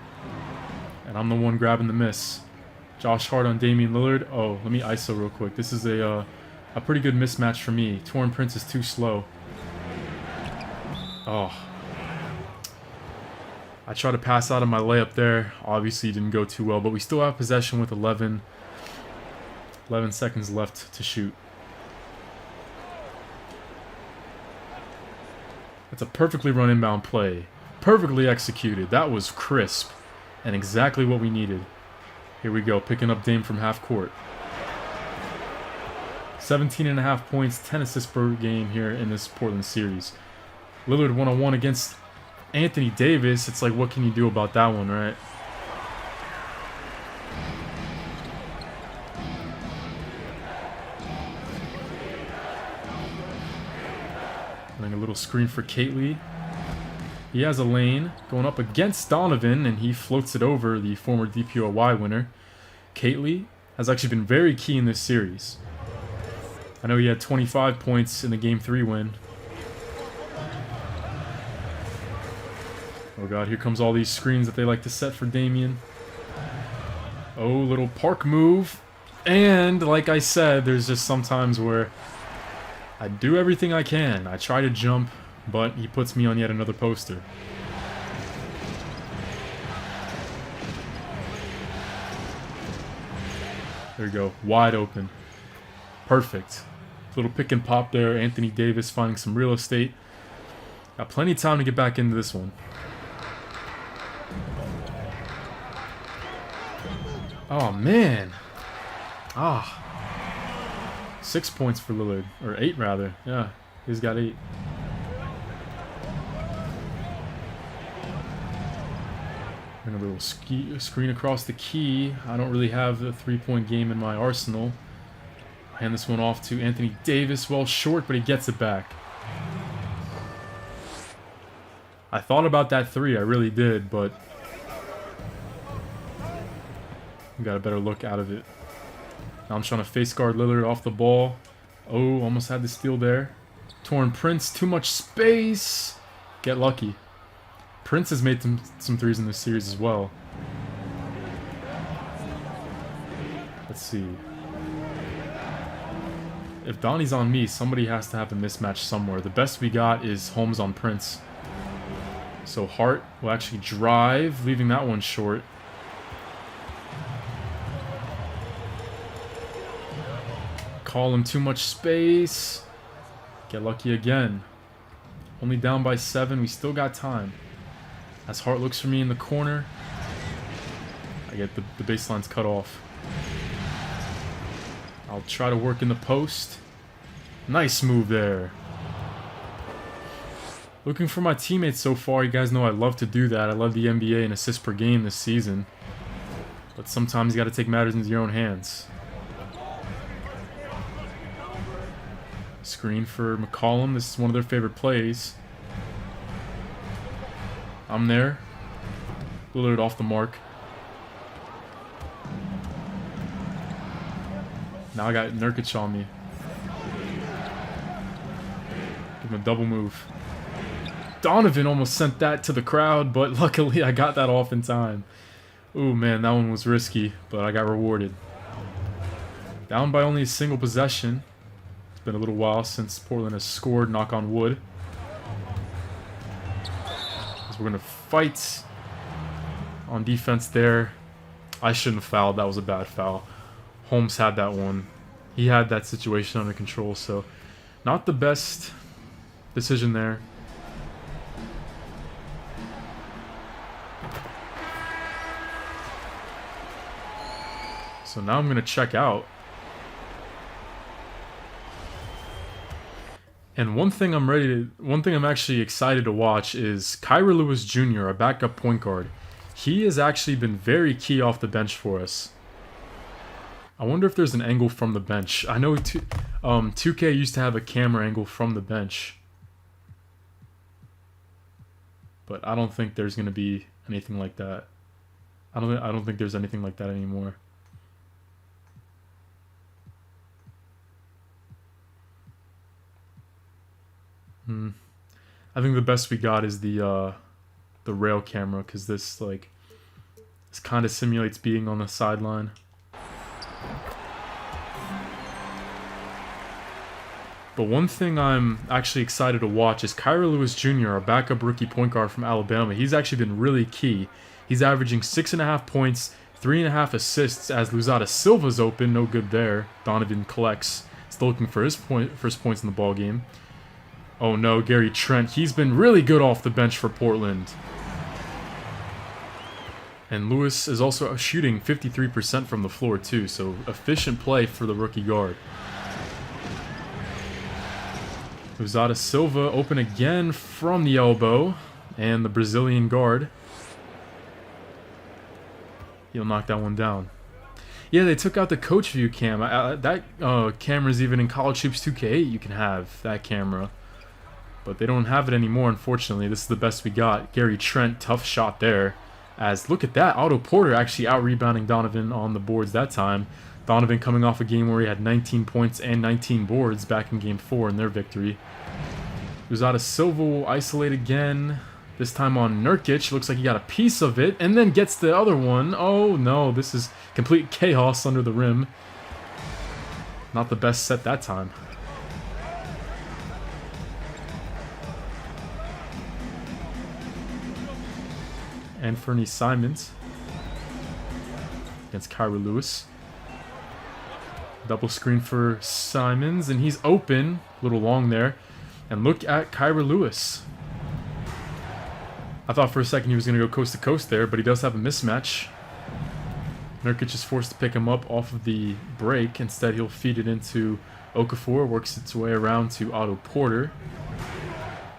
And I'm the one grabbing the miss. Josh Hart on Damian Lillard. Oh, let me ISO real quick. This is a pretty good mismatch for me. Taurean Prince is too slow. Oh. I tried to pass out of my layup there. Obviously, didn't go too well. But we still have possession with 11 seconds left to shoot. That's a perfectly run inbound play. Perfectly executed. That was crisp. And exactly what we needed. Here we go. Picking up Dame from half court. 17.5 points, 10 assists per game here in this Portland series. Lillard one-on-one against Anthony Davis. It's like, what can you do about that one, right? Running a little screen for Kately. He has a lane going up against Donovan, and he floats it over the former DPOY winner. Kately has actually been very key in this series. I know he had 25 points in the Game 3 win. Oh god, here comes all these screens that they like to set for Damian. Oh, little park move. And, like I said, there's just sometimes where I do everything I can. I try to jump, but he puts me on yet another poster. There you go. Wide open. Perfect. Little pick and pop there. Anthony Davis finding some real estate. Got plenty of time to get back into this one. Oh, man. 6 points for Lillard. Or 8, rather. Yeah, he's got 8. And a little screen across the key. I don't really have a 3-point game in my arsenal. Hand this one off to Anthony Davis. Well short, but he gets it back. I thought about that 3. I really did, but got a better look out of it. Now I'm trying to face guard Lillard off the ball. Oh, almost had the steal there. Torn Prince, too much space. Get lucky. Prince has made some threes in this series as well. Let's see. If Donnie's on me, somebody has to have a mismatch somewhere. The best we got is Holmes on Prince. So Hart will actually drive, leaving that one short. Call him too much space. Get lucky again. Only down by 7. We still got time. As Hart looks for me in the corner, I get the baseline's cut off. I'll try to work in the post. Nice move there. Looking for my teammates so far. You guys know I love to do that. I love the NBA and assists per game this season. But sometimes you got to take matters into your own hands. Screen for McCollum. This is one of their favorite plays. I'm there. Lillard off the mark. Now I got Nurkic on me. Give him a double move. Donovan almost sent that to the crowd, but luckily I got that off in time. Ooh, man, that one was risky, but I got rewarded. Down by only a single possession. It's been a little while since Portland has scored, knock on wood. We're going to fight on defense there. I shouldn't have fouled. That was a bad foul. Holmes had that one. He had that situation under control, so not the best decision there. So now I'm going to check out. And one thing I'm actually excited to watch is Kyra Lewis Jr., a backup point guard. He has actually been very key off the bench for us. I wonder if there's an angle from the bench. I know 2K used to have a camera angle from the bench. But I don't think there's going to be anything like that. I don't think there's anything like that anymore. I think the best we got is the rail camera, because this kind of simulates being on the sideline. But one thing I'm actually excited to watch is Kyra Lewis Jr., a backup rookie point guard from Alabama. He's actually been really key. He's averaging 6.5 points, 3.5 assists as Luzada Silva's open. No good there. Donovan collects. Still looking for his first points in the ball game. Oh no, Gary Trent. He's been really good off the bench for Portland. And Lewis is also shooting 53% from the floor too, so efficient play for the rookie guard. Luzada Silva open again from the elbow, and the Brazilian guard. He'll knock that one down. Yeah, they took out the coach view cam. That camera's even in College Hoops 2K8. You can have that camera. But they don't have it anymore, unfortunately. This is the best we got. Gary Trent, tough shot there. As, look at that, Otto Porter actually out-rebounding Donovan on the boards that time. Donovan coming off a game where he had 19 points and 19 boards back in Game 4 in their victory. Luzada Silva will isolate again. This time on Nurkic. Looks like he got a piece of it, and then gets the other one. Oh, no, this is complete chaos under the rim. Not the best set that time. Anthony Simons against Kyra Lewis. Double screen for Simons, and he's open. A little long there. And look at Kyra Lewis. I thought for a second he was going to go coast to coast there, but he does have a mismatch. Nurkic is forced to pick him up off of the break. Instead, he'll feed it into Okafor, works its way around to Otto Porter.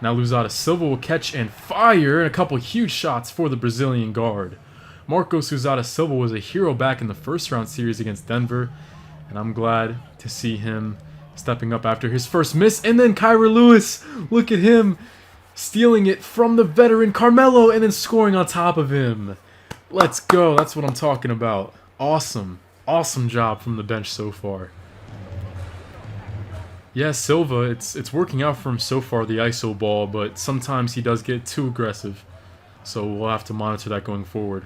Now Luzada Silva will catch and fire, and a couple huge shots for the Brazilian guard. Marcos Luzada Silva was a hero back in the first round series against Denver, and I'm glad to see him stepping up after his first miss. And then Kyra Lewis, look at him stealing it from the veteran Carmelo and then scoring on top of him. Let's go. That's what I'm talking about. Awesome. Awesome job from the bench so far. Yeah, Silva, it's working out for him so far, the ISO ball, but sometimes he does get too aggressive. So we'll have to monitor that going forward.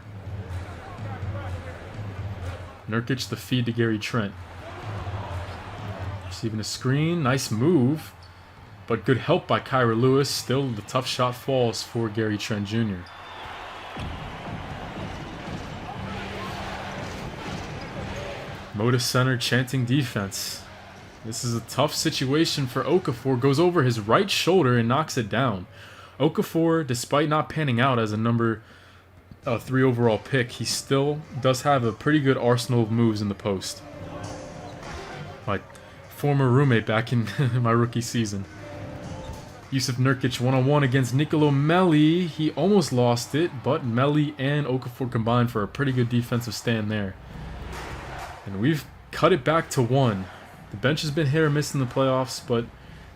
Nurkic, the feed to Gary Trent. Receiving a screen. Nice move. But good help by Kyra Lewis. Still, the tough shot falls for Gary Trent Jr. Moda Center chanting defense. This is a tough situation for Okafor. Goes over his right shoulder and knocks it down. Okafor, despite not panning out as a number 3 overall pick, he still does have a pretty good arsenal of moves in the post. My former roommate back in my rookie season. Yusuf Nurkic one-on-one against Nicolo Melli. He almost lost it, but Melli and Okafor combined for a pretty good defensive stand there. And we've cut it back to 1. The bench has been hit or miss in the playoffs, but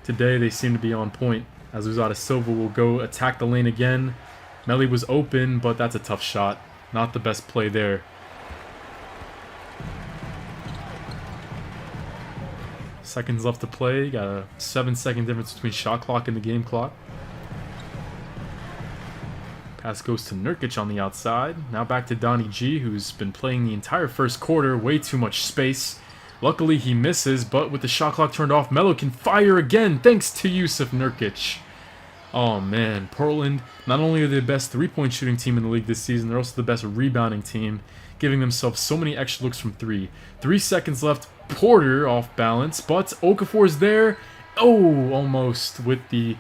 today they seem to be on point. As Luzada Silva will go attack the lane again. Melli was open, but that's a tough shot. Not the best play there. Seconds left to play. Got a 7-second difference between shot clock and the game clock. Pass goes to Nurkic on the outside. Now back to Donnie G, who's been playing the entire first quarter. Way too much space. Luckily he misses, but with the shot clock turned off, Melo can fire again thanks to Yusuf Nurkic. Oh man, Portland, not only are they the best three-point shooting team in the league this season, they're also the best rebounding team, giving themselves so many extra looks from 3. 3 seconds left. Porter off balance, but Okafor is there. Oh, almost with the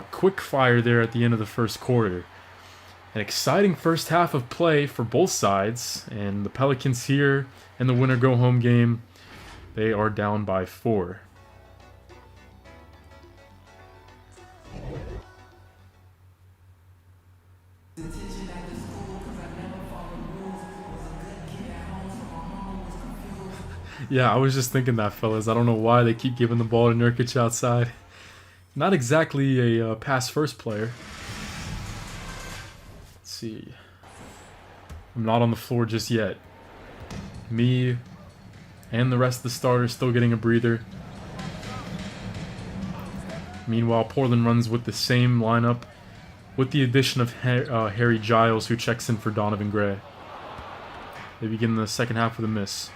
quick fire there at the end of the first quarter. An exciting first half of play for both sides, and the Pelicans here in the winner go home game, they are down by 4. Yeah, I was just thinking that, fellas. I don't know why they keep giving the ball to Nurkic outside. Not exactly a pass-first player. Let's see. I'm not on the floor just yet. Me and the rest of the starters still getting a breather. Meanwhile, Portland runs with the same lineup with the addition of Harry Giles, who checks in for Donovan Gray. They begin the second half with a miss.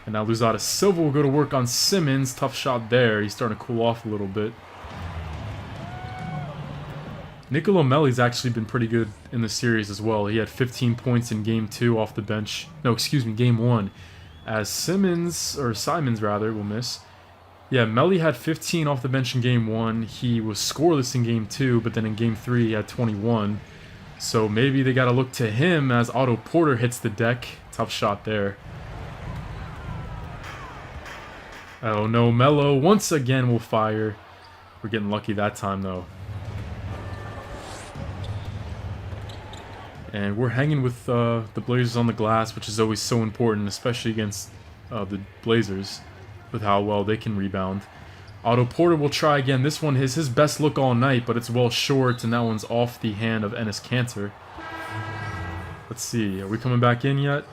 And now Luzada Silva will go to work on Simmons. Tough shot there. He's starting to cool off a little bit. Nicolo Melli's actually been pretty good in the series as well. He had 15 points in Game 2 off the bench. No, excuse me, Game 1. As Simons will miss. Yeah, Melli had 15 off the bench in Game 1. He was scoreless in Game 2, but then in Game 3 he had 21. So maybe they got to look to him as Otto Porter hits the deck. Tough shot there. Oh no, Melo once again will fire. We're getting lucky that time though. And we're hanging with the Blazers on the glass, which is always so important, especially against the Blazers, with how well they can rebound. Otto Porter will try again. This one is his best look all night, but it's well short, and that one's off the hand of Enes Kanter. Let's see, are we coming back in yet?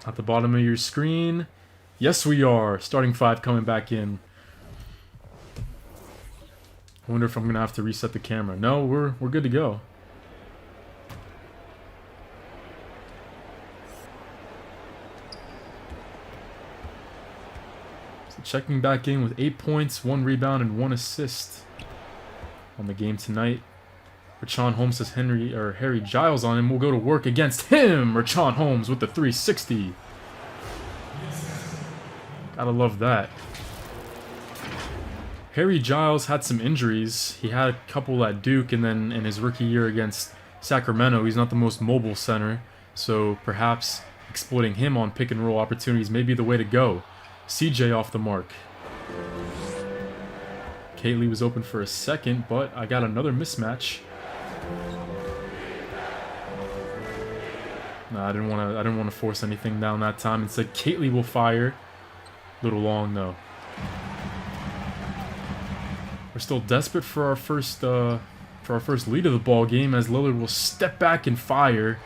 At the bottom of your screen. Yes, we are. Starting 5 coming back in. I wonder if I'm going to have to reset the camera. No, we're good to go. So checking back in with 8 points, 1 rebound, and 1 assist on the game tonight. Rashawn Holmes has Harry Giles on him. We'll go to work against him. Rashawn Holmes with the 360. Gotta love that. Harry Giles had some injuries. He had a couple at Duke, and then in his rookie year against Sacramento, he's not the most mobile center. So perhaps exploiting him on pick and roll opportunities may be the way to go. CJ off the mark. Kately was open for a second, but I got another mismatch. No, I didn't want to force anything down that time. Instead, Kately will fire. A little long though. We're still desperate for our first lead of the ball game, as Lillard will step back and fire.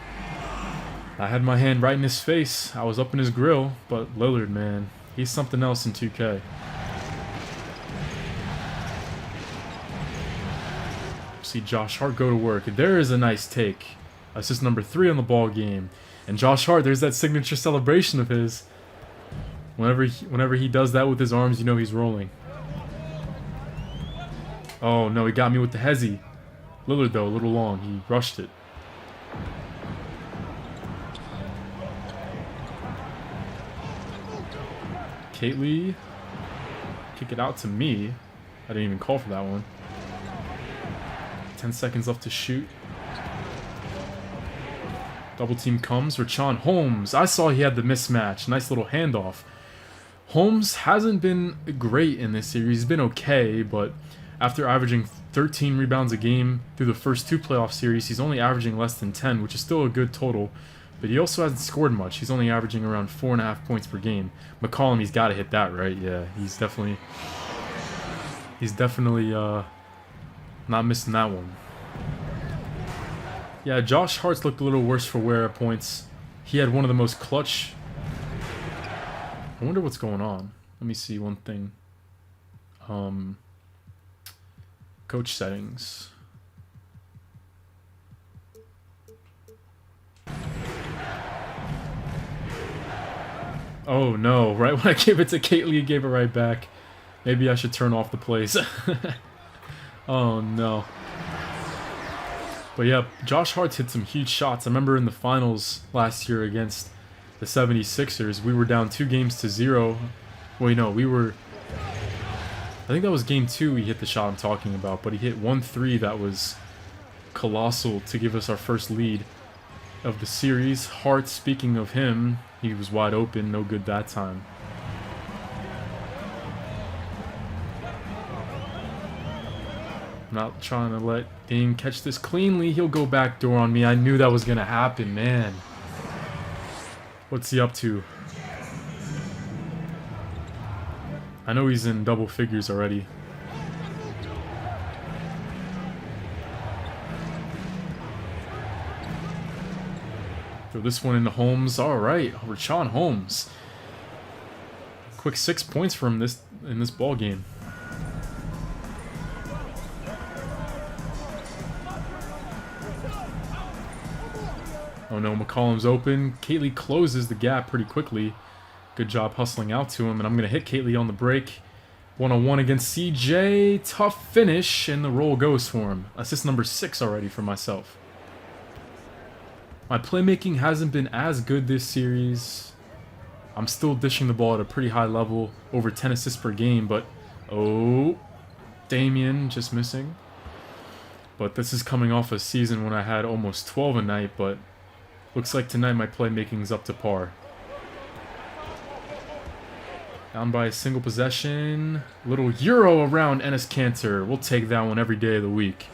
I had my hand right in his face. I was up in his grill, but Lillard, man, he's something else in 2K. See Josh Hart go to work. There is a nice take. Assist number 3 on the ball game. And Josh Hart, there's that signature celebration of his. Whenever he does that with his arms, you know he's rolling. Oh no, he got me with the hezzy. Lillard though, a little long. He rushed it. Kately, kick it out to me. I didn't even call for that one. 10 seconds left to shoot. Double team comes. Rashawn Holmes. I saw he had the mismatch. Nice little handoff. Holmes hasn't been great in this series. He's been okay, but after averaging 13 rebounds a game through the first 2 playoff series, he's only averaging less than 10, which is still a good total. But he also hasn't scored much. He's only averaging around 4.5 points per game. McCollum, he's got to hit that, right? Yeah, he's definitely not missing that one. Yeah, Josh Hart's looked a little worse for wear at points. He had one of the most clutch. I wonder what's going on. Let me see one thing. Coach settings. Oh no, right when I gave it to Kately, he gave it right back. Maybe I should turn off the plays. Oh no. But yeah, Josh Hart's hit some huge shots. I remember in the finals last year against the 76ers, we were down 2-0. Wait, no, I think that was game 2 he hit the shot I'm talking about, but he hit 1-3 that was colossal to give us our first lead of the series. Hart, speaking of him, he was wide open, no good that time. Not trying to let Dame catch this cleanly. He'll go backdoor on me. I knew that was going to happen, man. What's he up to? I know he's in double figures already. Throw this one into Holmes. All right, Rashawn Holmes. Quick 6 points for him in this ball game. Oh no, McCollum's open. Kately closes the gap pretty quickly. Good job hustling out to him, and I'm going to hit Kately on the break. 1-on-1 against CJ. Tough finish, and the roll goes for him. Assist number 6 already for myself. My playmaking hasn't been as good this series. I'm still dishing the ball at a pretty high level, over 10 assists per game, but oh, Damian just missing. But this is coming off a season when I had almost 12 a night, but looks like tonight my playmaking's up to par. Down by a single possession. Little Euro around Enes Kanter. We'll take that one every day of the week.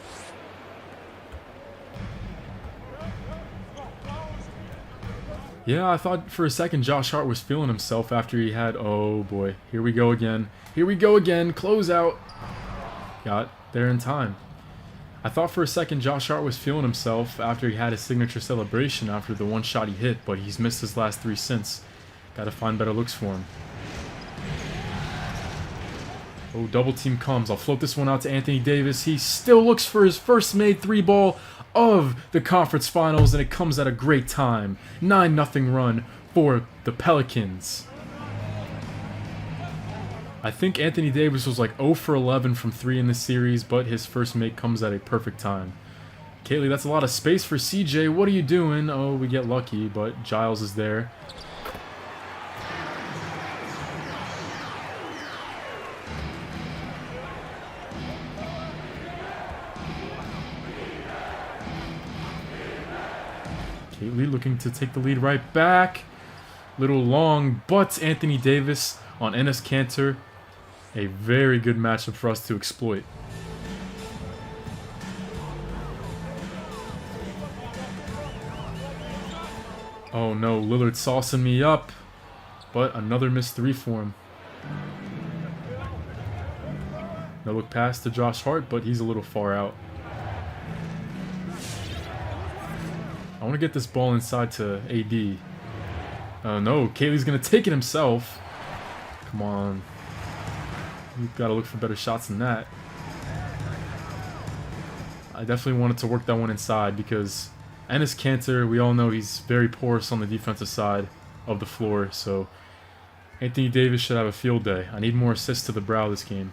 Yeah, I thought for a second Josh Hart was feeling himself after he had... Oh boy, here we go again. Here we go again. Close out. Got there in time. I thought for a second Josh Hart was feeling himself after he had his signature celebration after the one shot he hit, but he's missed his last 3 since. Gotta find better looks for him. Oh, double team comes. I'll float this one out to Anthony Davis. He still looks for his first made 3-ball of the conference finals, and it comes at a great time. 9-0 run for the Pelicans. I think Anthony Davis was like 0 for 11 from 3 in this series, but his first make comes at a perfect time. Kaylee, that's a lot of space for CJ. What are you doing? Oh, we get lucky, but Giles is there. Kaylee looking to take the lead right back. Little long, but Anthony Davis on Enes Kanter. A very good matchup for us to exploit. Oh no, Lillard saucing me up. But another missed three for him. No look pass to Josh Hart, but he's a little far out. I want to get this ball inside to AD. No, Kaylee's going to take it himself. Come on. You've got to look for better shots than that. I definitely wanted to work that one inside because Enes Kanter, we all know he's very porous on the defensive side of the floor. So Anthony Davis should have a field day. I need more assists to the brow this game.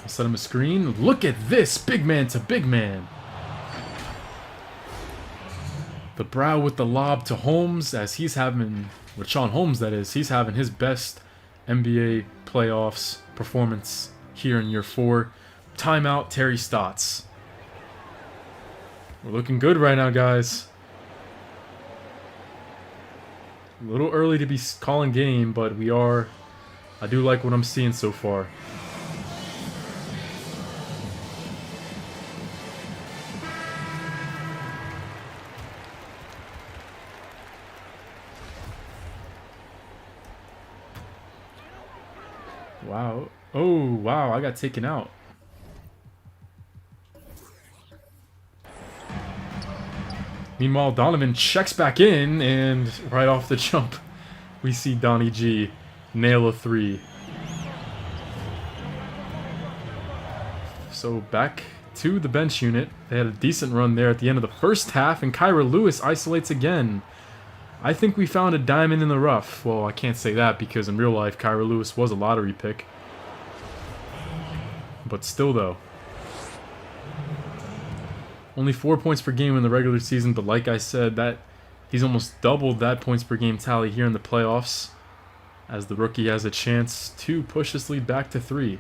I'll set him a screen. Look at this. Big man to big man. The brow with the lob to Holmes as he's having, Rashawn Holmes that is, he's having his best NBA playoffs performance here in year 4. Timeout, Terry Stotts. We're looking good right now, guys. A little early to be calling game, but we are. I do like what I'm seeing so far. Wow. Oh, wow. I got taken out. Meanwhile, Donovan checks back in, and right off the jump, we see Donnie G nail a 3. So back to the bench unit. They had a decent run there at the end of the first half, and Kyra Lewis isolates again. I think we found a diamond in the rough. Well, I can't say that because in real life, Kyra Lewis was a lottery pick. But still, though. Only 4 points per game in the regular season, but like I said, that he's almost doubled that points per game tally here in the playoffs, as the rookie has a chance to push this lead back to 3.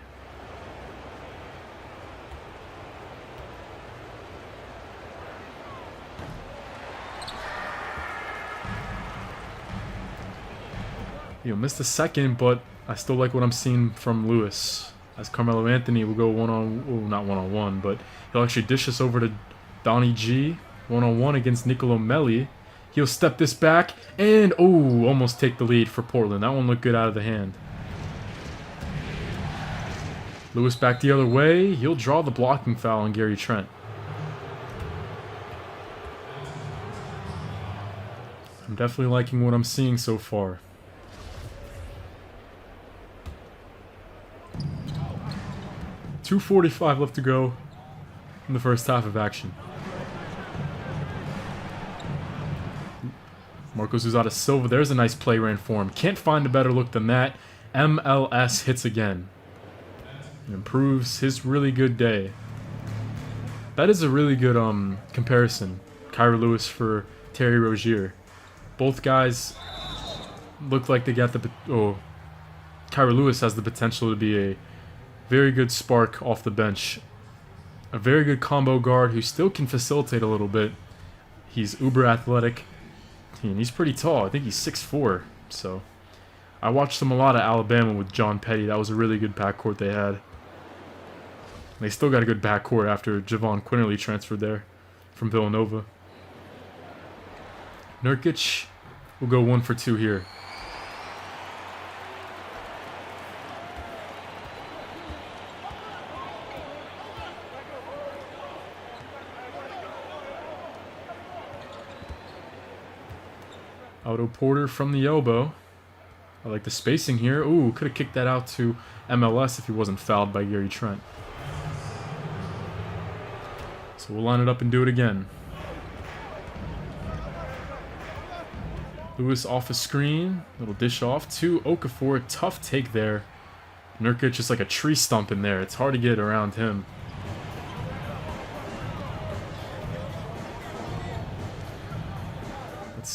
Missed a second, but I still like what I'm seeing from Lewis. As Carmelo Anthony will go not one-on-one, but he'll actually dish us over to Donnie G, one-on-one against Nicolo Melli. He'll step this back, and almost take the lead for Portland. That one looked good out of the hand. Lewis back the other way. He'll draw the blocking foul on Gary Trent. I'm definitely liking what I'm seeing so far. .245 left to go in the first half of action. Marcos Uzada Silva, there's a nice play ran for him. Can't find a better look than that. MLS hits again. It improves his really good day. That is a really good comparison. Kyra Lewis for Terry Rozier. Both guys look like they got the... Kyra Lewis has the potential to be a very good spark off the bench. A very good combo guard who still can facilitate a little bit. He's uber athletic. And he's pretty tall. I think he's 6'4". So I watched them a lot at Alabama with John Petty. That was a really good backcourt they had. They still got a good backcourt after Javon Quinterly transferred there from Villanova. Nurkic will go 1 for 2 here. Otto Porter from the elbow. I like the spacing here. Ooh, could have kicked that out to MLS if he wasn't fouled by Gary Trent. So we'll line it up and do it again. Lewis off a screen. Little dish off to Okafor. Tough take there. Nurkic just like a tree stump in there. It's hard to get around him.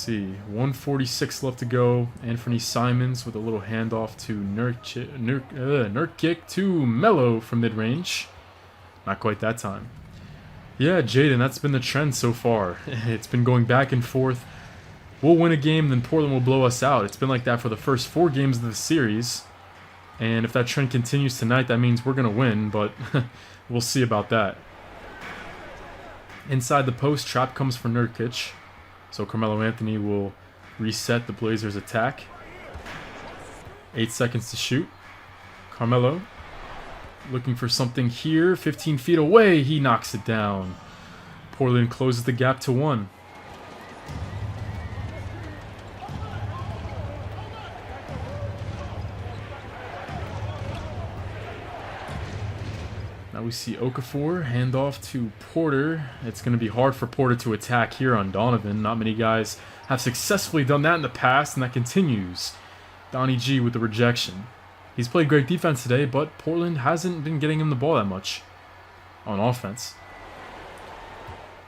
see. 146 left to go. Anthony Simons with a little handoff to Nurkic to Melo from mid-range. Not quite that time. Yeah, Jaden, that's been the trend so far. It's been going back and forth. We'll win a game, then Portland will blow us out. It's been like that for the first 4 games of the series. And if that trend continues tonight, that means we're going to win, but we'll see about that. Inside the post, trap comes for Nurkic. So Carmelo Anthony will reset the Blazers' attack. 8 seconds to shoot. Carmelo looking for something here. 15 feet away, he knocks it down. Portland closes the gap to 1. Now we see Okafor, handoff to Porter. It's going to be hard for Porter to attack here on Donovan. Not many guys have successfully done that in the past, and that continues. Donnie G with the rejection. He's played great defense today, but Portland hasn't been getting him the ball that much on offense.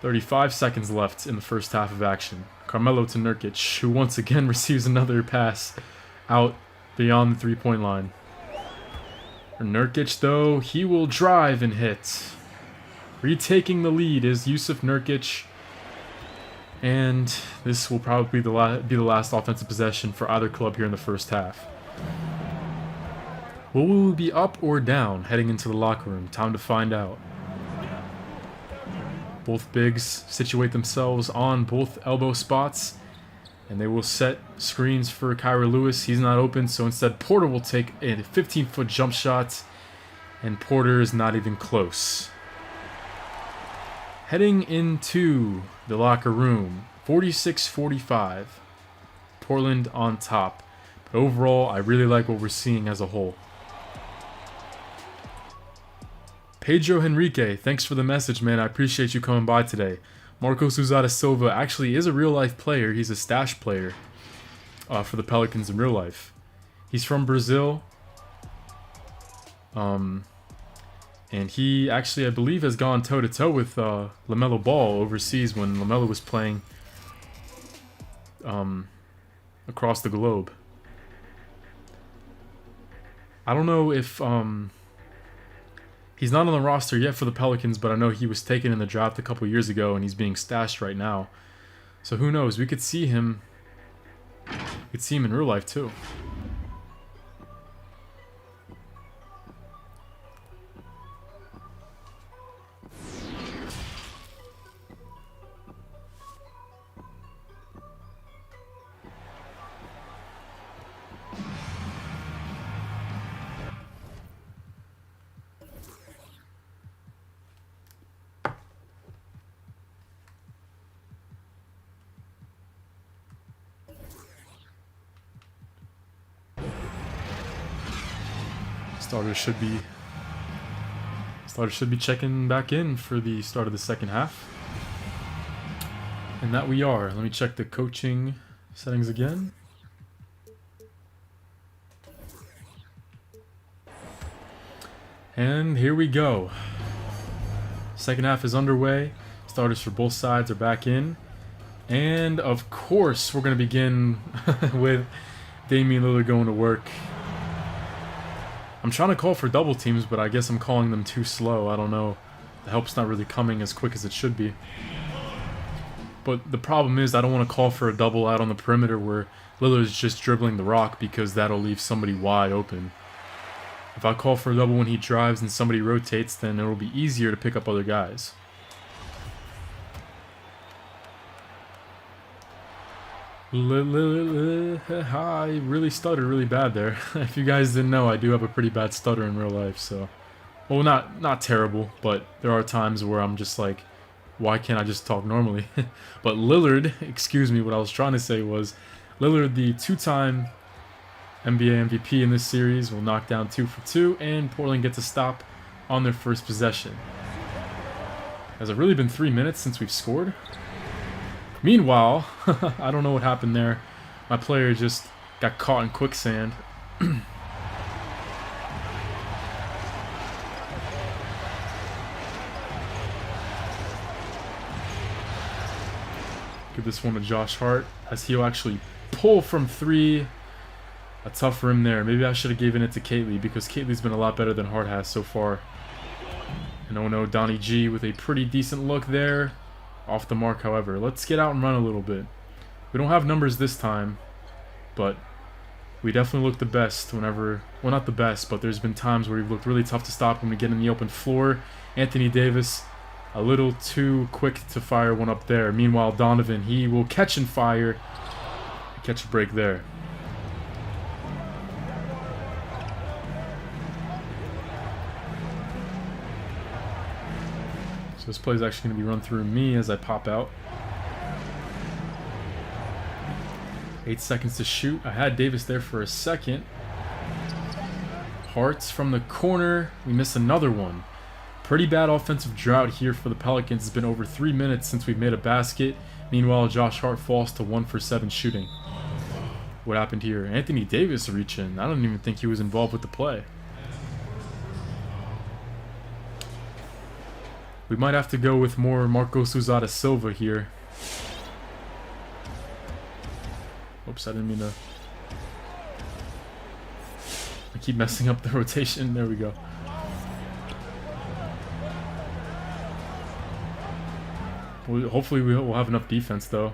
35 seconds left in the first half of action. Carmelo to Nurkic, who once again receives another pass out beyond the three-point line. For Nurkic, though, he will drive and hit. Retaking the lead is Yusuf Nurkic. And this will probably be the last offensive possession for either club here in the first half. Will we be up or down heading into the locker room? Time to find out. Both bigs situate themselves on both elbow spots. And they will set screens for Kyra Lewis. He's not open, so instead Porter will take a 15-foot jump shot. And Porter is not even close. Heading into the locker room, 46-45. Portland on top. But overall, I really like what we're seeing as a whole. Pedro Henrique, thanks for the message, man. I appreciate you coming by today. Marcos Uzada Silva actually is a real-life player. He's a stash player for the Pelicans in real life. He's from Brazil. And he actually, I believe, has gone toe-to-toe with LaMelo Ball overseas when LaMelo was playing across the globe. I don't know if... He's not on the roster yet for the Pelicans, but I know he was taken in the draft a couple years ago, and he's being stashed right now. So who knows? We could see him. We could see him in real life too. Starters should be checking back in for the start of the second half. And that we are. Let me check the coaching settings again. And here we go. Second half is underway. Starters for both sides are back in. And of course, we're going to begin with Damian Lillard going to work. I'm trying to call for double teams, but I guess I'm calling them too slow. I don't know. The help's not really coming as quick as it should be. But the problem is I don't want to call for a double out on the perimeter where Lillard's just dribbling the rock, because that'll leave somebody wide open. If I call for a double when he drives and somebody rotates, then it'll be easier to pick up other guys. I really stuttered really bad there. If you guys didn't know, I do have a pretty bad stutter in real life, so... Well, not terrible, but there are times where I'm just like, why can't I just talk normally? But Lillard, excuse me, what I was trying to say was, Lillard, the two-time NBA MVP in this series, will knock down 2 for 2, and Portland gets a stop on their first possession. Has it really been 3 minutes since we've scored? Meanwhile, I don't know what happened there. My player just got caught in quicksand. Give this one to Josh Hart as he'll actually pull from 3. A tough rim there. Maybe I should have given it to Kately because Kately's been a lot better than Hart has so far. And oh no, Donnie G with a pretty decent look there. Off the mark, however. Let's get out and run a little bit. We don't have numbers this time, but we definitely look the best whenever... Well, not the best, but there's been times where we've looked really tough to stop when we get in the open floor. Anthony Davis, a little too quick to fire one up there. Meanwhile, Donovan, he will catch and fire. Catch a break there. So this play is actually going to be run through me as I pop out. 8 seconds to shoot. I had Davis there for a second. Hart's from the corner. We missed another one. Pretty bad offensive drought here for the Pelicans. It's been over 3 minutes since we've made a basket. Meanwhile, Josh Hart falls to 1 for 7 shooting. What happened here? Anthony Davis reaching. I don't even think he was involved with the play. We might have to go with more Marcos Uzada Silva here. Oops, I didn't mean to. I keep messing up the rotation. There we go. Hopefully we'll have enough defense though.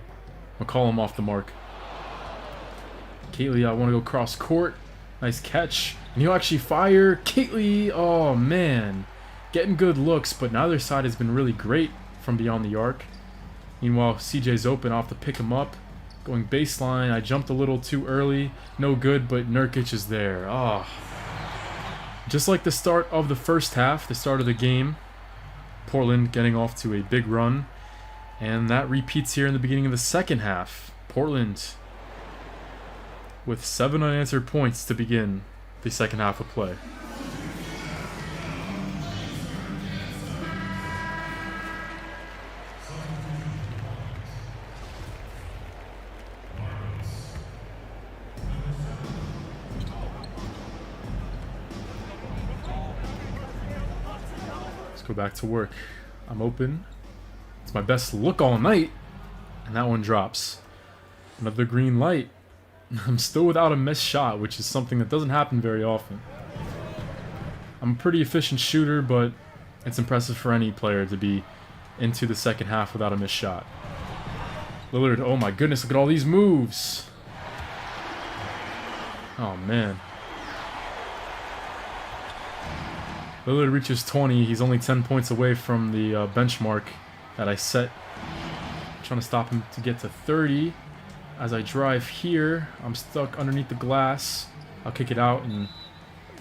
McCollum off the mark. Kately, I want to go cross court. Nice catch. And he'll actually fire. Kately, oh man. Getting good looks, but neither side has been really great from beyond the arc. Meanwhile, CJ's open. I'll have to pick him up. Going baseline. I jumped a little too early. No good, but Nurkic is there. Ah. Just like the start of the first half, the start of the game, Portland getting off to a big run. And that repeats here in the beginning of the second half. Portland with 7 unanswered points to begin the second half of play. Go back to work. I'm open. It's my best look all night. And that one drops. Another green light. I'm still without a missed shot, which is something that doesn't happen very often. I'm a pretty efficient shooter, but it's impressive for any player to be into the second half without a missed shot. Lillard, oh my goodness, look at all these moves. Oh man. Lillard reaches 20. He's only 10 points away from the benchmark that I set. I'm trying to stop him to get to 30. As I drive here, I'm stuck underneath the glass. I'll kick it out and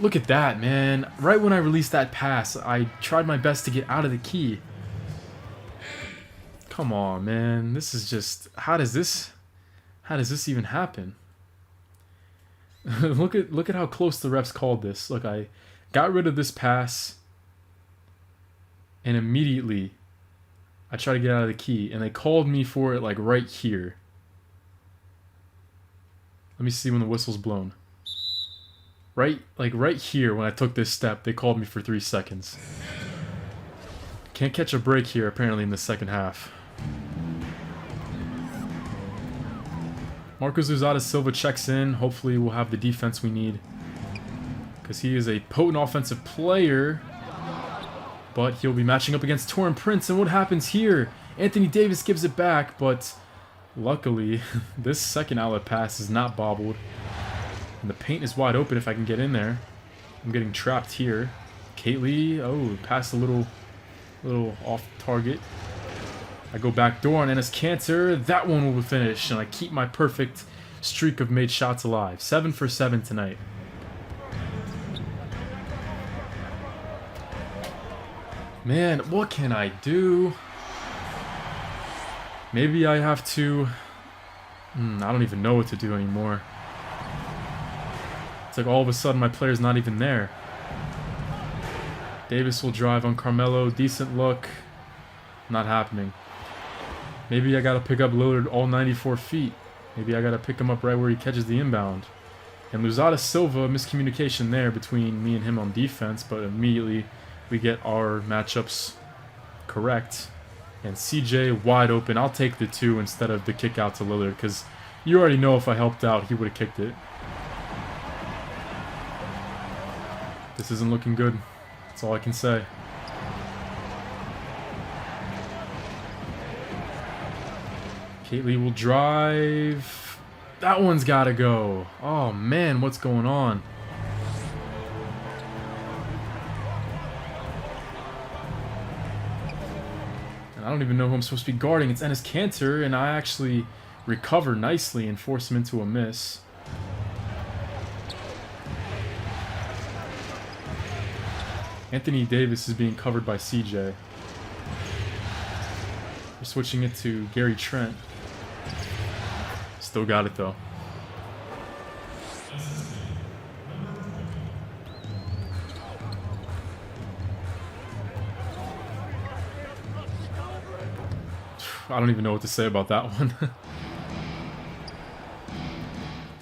look at that, man. Right when I released that pass, I tried my best to get out of the key. Come on, man. This is just... How does this even happen? Look at how close the refs called this. Look, I got rid of this pass, and immediately I tried to get out of the key, and they called me for it like right here. Let me see when the whistle's blown. Right here when I took this step, they called me for 3 seconds. Can't catch a break here apparently in the second half. Marcos Uzada Silva checks in. Hopefully we'll have the defense we need, because he is a potent offensive player, but he'll be matching up against Taurean Prince. And what happens here? Anthony Davis gives it back, but luckily this second outlet pass is not bobbled, and the paint is wide open if I can get in there. I'm getting trapped here. Kately, oh, passed a little off target. I go back door on Enes Kanter. That one will finish, and I keep my perfect streak of made shots alive. 7 for 7 tonight. Man, what can I do? Maybe I have to... I don't even know what to do anymore. It's like all of a sudden my player's not even there. Davis will drive on Carmelo. Decent look. Not happening. Maybe I gotta pick up Lillard all 94 feet. Maybe I gotta pick him up right where he catches the inbound. And Luzada Silva, miscommunication there between me and him on defense, but immediately we get our matchups correct. And CJ wide open. I'll take the 2 instead of the kick out to Lillard because you already know if I helped out, he would have kicked it. This isn't looking good. That's all I can say. Caitley will drive. That one's got to go. Oh, man, what's going on? And I don't even know who I'm supposed to be guarding. It's Enes Kanter, and I actually recover nicely and force him into a miss. Anthony Davis is being covered by CJ. They're switching it to Gary Trent. Still got it though. I don't even know what to say about that one.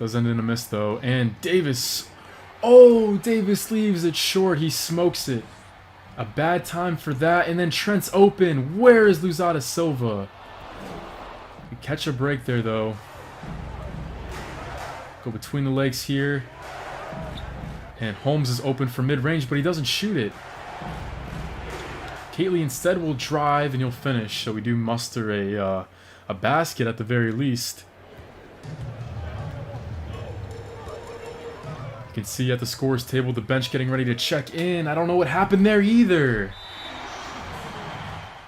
Does end in a miss though. And Davis. Oh, Davis leaves it short. He smokes it. A bad time for that. And then Trent's open. Where is Luzada Silva? We catch a break there though. Go between the legs here. And Holmes is open for mid-range, but he doesn't shoot it. Caitley instead will drive and he'll finish. So we do muster a basket at the very least. You can see at the scores table the bench getting ready to check in. I don't know what happened there either.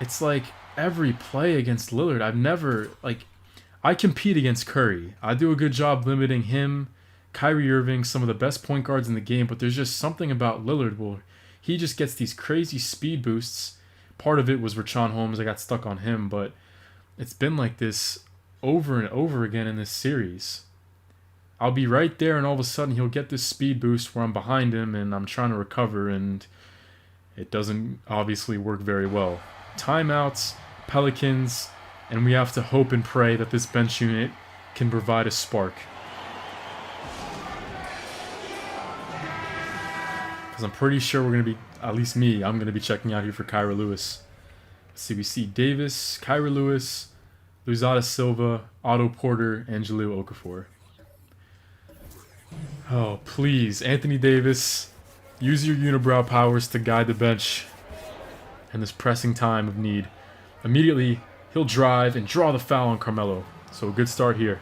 It's like every play against Lillard, I've never, like, I compete against Curry. I do a good job limiting him, Kyrie Irving, some of the best point guards in the game, but there's just something about Lillard where he just gets these crazy speed boosts. Part of it was Richaun Holmes. I got stuck on him, but it's been like this over and over again in this series. I'll be right there, and all of a sudden he'll get this speed boost where I'm behind him, and I'm trying to recover, and it doesn't obviously work very well. Timeouts, Pelicans, and we have to hope and pray that this bench unit can provide a spark. Because I'm pretty sure we're going to be, at least me, I'm going to be checking out here for Kyra Lewis. Let's see, we see Davis, Kyra Lewis, Luzada Silva, Otto Porter, and Jahlil Okafor. Oh, please, Anthony Davis, use your unibrow powers to guide the bench in this pressing time of need. Immediately, he'll drive and draw the foul on Carmelo. So a good start here.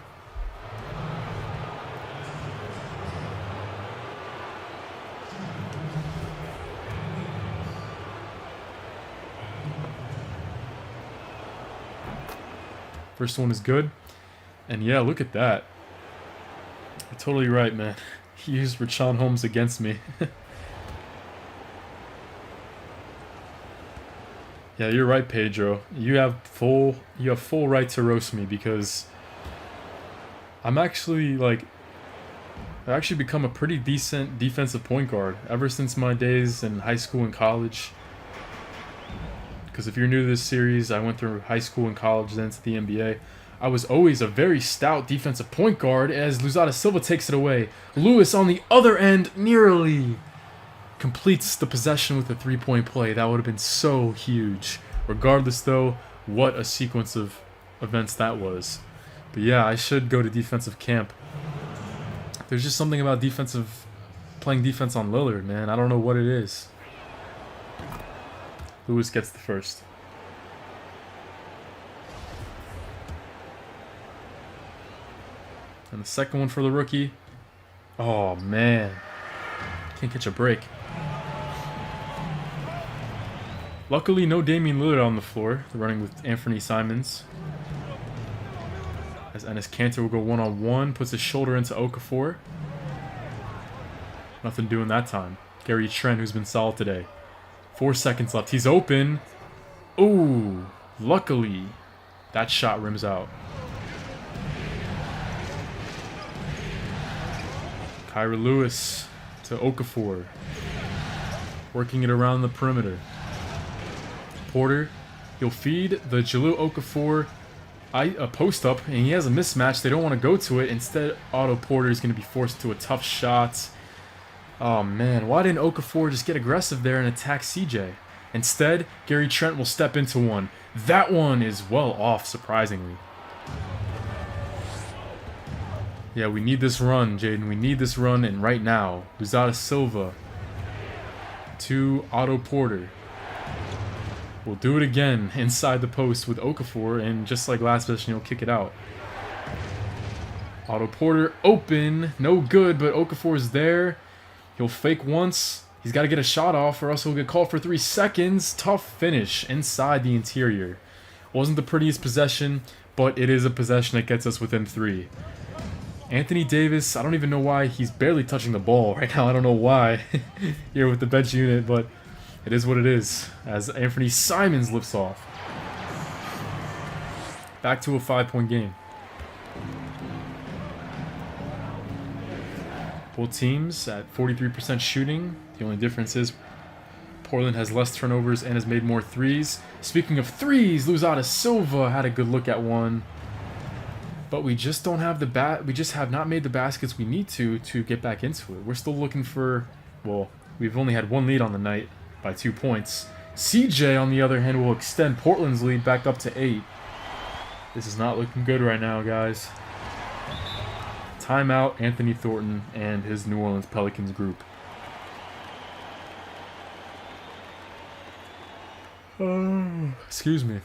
First one is good. And yeah, look at that. You're totally right, man. He used Richaun Holmes against me. Yeah, you're right, Pedro. You have full right to roast me because I've actually become a pretty decent defensive point guard ever since my days in high school and college. Because if you're new to this series, I went through high school and college, then to the NBA. I was always a very stout defensive point guard as Luzada Silva takes it away. Lewis on the other end nearly completes the possession with a three-point play. That would have been so huge. Regardless, though, what a sequence of events that was. But yeah, I should go to defensive camp. There's just something about playing defense on Lillard, man. I don't know what it is. Lewis gets the first. And the second one for the rookie. Oh, man. Can't catch a break. Luckily, no Damian Lillard on the floor. They're running with Anthony Simons. As Enes Kanter will go one-on-one. Puts his shoulder into Okafor. Nothing doing that time. Gary Trent, who's been solid today. 4 seconds left. He's open. Ooh. Luckily, that shot rims out. Kyra Lewis to Okafor. Working it around the perimeter. Porter, he'll feed the Jahlil Okafor a post up, and he has a mismatch. They don't want to go to it. Instead, Otto Porter is going to be forced to a tough shot. Oh man, why didn't Okafor just get aggressive there and attack CJ? Instead, Gary Trent will step into one. That one is well off, surprisingly. Yeah, we need this run, Jaden. We need this run, and right now. Luzada Silva to Otto Porter. We'll do it again inside the post with Okafor, and just like last possession, he'll kick it out. Otto Porter open, no good, but Okafor is there. He'll fake once. He's got to get a shot off, or else he'll get called for 3 seconds. Tough finish inside the interior. Wasn't the prettiest possession, but it is a possession that gets us within 3. Anthony Davis, I don't even know why he's barely touching the ball right now. I don't know why here with the bench unit, but it is what it is as Anthony Simons lifts off. Back to a 5-point game. Both teams at 43% shooting. The only difference is Portland has less turnovers and has made more threes. Speaking of threes, Luzada Silva had a good look at one. But we just don't have we just have not made the baskets we need to get back into it. We're still looking for, well, we've only had one lead on the night by 2 points. CJ, on the other hand, will extend Portland's lead back up to 8. This is not looking good right now, guys. Timeout, Anthony Thornton and his New Orleans Pelicans group. Excuse me.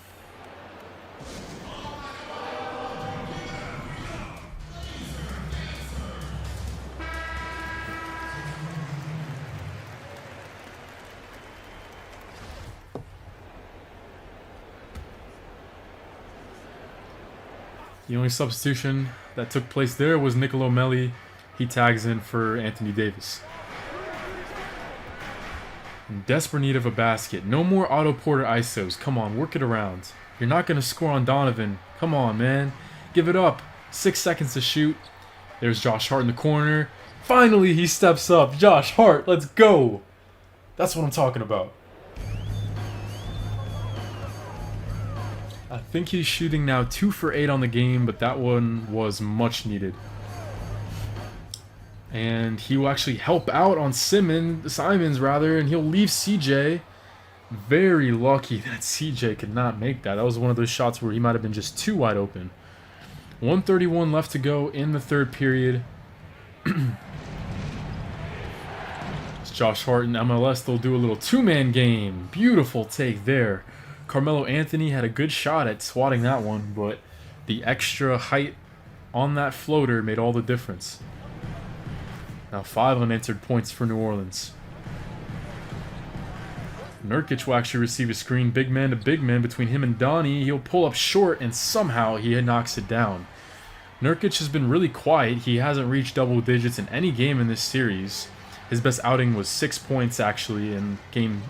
The only substitution that took place there was Nicolo Melli. He tags in for Anthony Davis. In desperate need of a basket. No more Otto Porter ISOs. Come on, work it around. You're not going to score on Donovan. Come on, man. Give it up. 6 seconds to shoot. There's Josh Hart in the corner. Finally, he steps up. Josh Hart, let's go. That's what I'm talking about. I think he's shooting now 2 for 8 on the game, but that one was much needed. And he will actually help out on Simons, and he'll leave CJ. Very lucky that CJ could not make that. That was one of those shots where he might have been just too wide open. 1:31 left to go in the third period. It's Josh Hart and MLS. They'll do a little two-man game. Beautiful take there. Carmelo Anthony had a good shot at swatting that one, but the extra height on that floater made all the difference. Now 5 unanswered points for New Orleans. Nurkic will actually receive a screen, big man to big man between him and Donnie. He'll pull up short, and somehow he knocks it down. Nurkic has been really quiet. He hasn't reached double digits in any game in this series. His best outing was 6 points, actually, in Game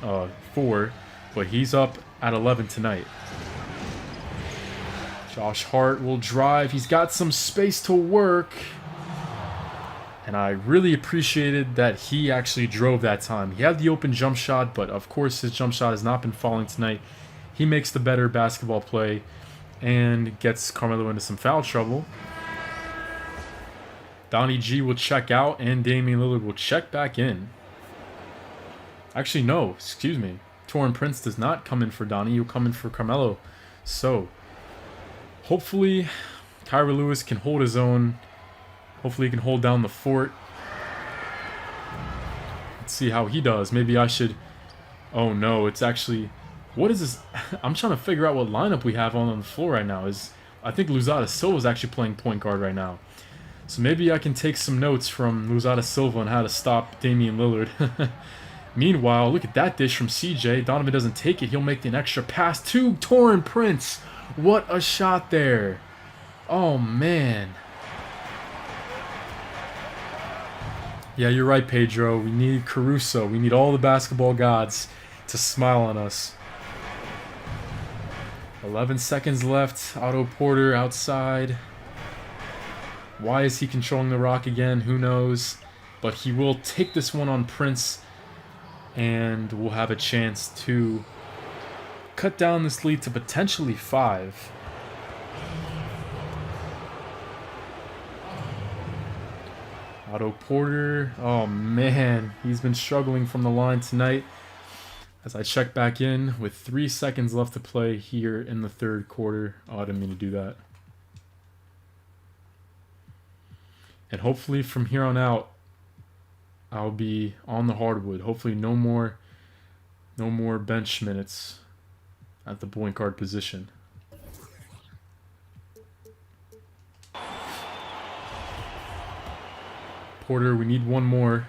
4, but he's up at 11 tonight. Josh Hart will drive. He's got some space to work. And I really appreciated that he actually drove that time. He had the open jump shot, but of course his jump shot has not been falling tonight. He makes the better basketball play and gets Carmelo into some foul trouble. Donnie G will check out and Damian Lillard will check back in. Actually, no, excuse me. Taurean Prince does not come in for Donnie. He'll come in for Carmelo. So, hopefully, Kyra Lewis can hold his own. Hopefully he can hold down the fort. Let's see how he does. Maybe I should... Oh no, it's actually... What is this? I'm trying to figure out what lineup we have on the floor right now. I think Luzada Silva is actually playing point guard right now. So maybe I can take some notes from Luzada Silva on how to stop Damian Lillard. Meanwhile, look at that dish from CJ. Donovan doesn't take it. He'll make an extra pass to Taurean Prince. What a shot there. Oh, man. Yeah, you're right, Pedro. We need Caruso. We need all the basketball gods to smile on us. 11 seconds left. Otto Porter outside. Why is he controlling the rock again? Who knows? But he will take this one on Prince. And we'll have a chance to cut down this lead to potentially 5. Otto Porter, oh man, he's been struggling from the line tonight. As I check back in with 3 seconds left to play here in the third quarter. Oh, I didn't mean to do that. And hopefully from here on out, I'll be on the hardwood. Hopefully no more bench minutes at the point guard position. Porter, we need one more.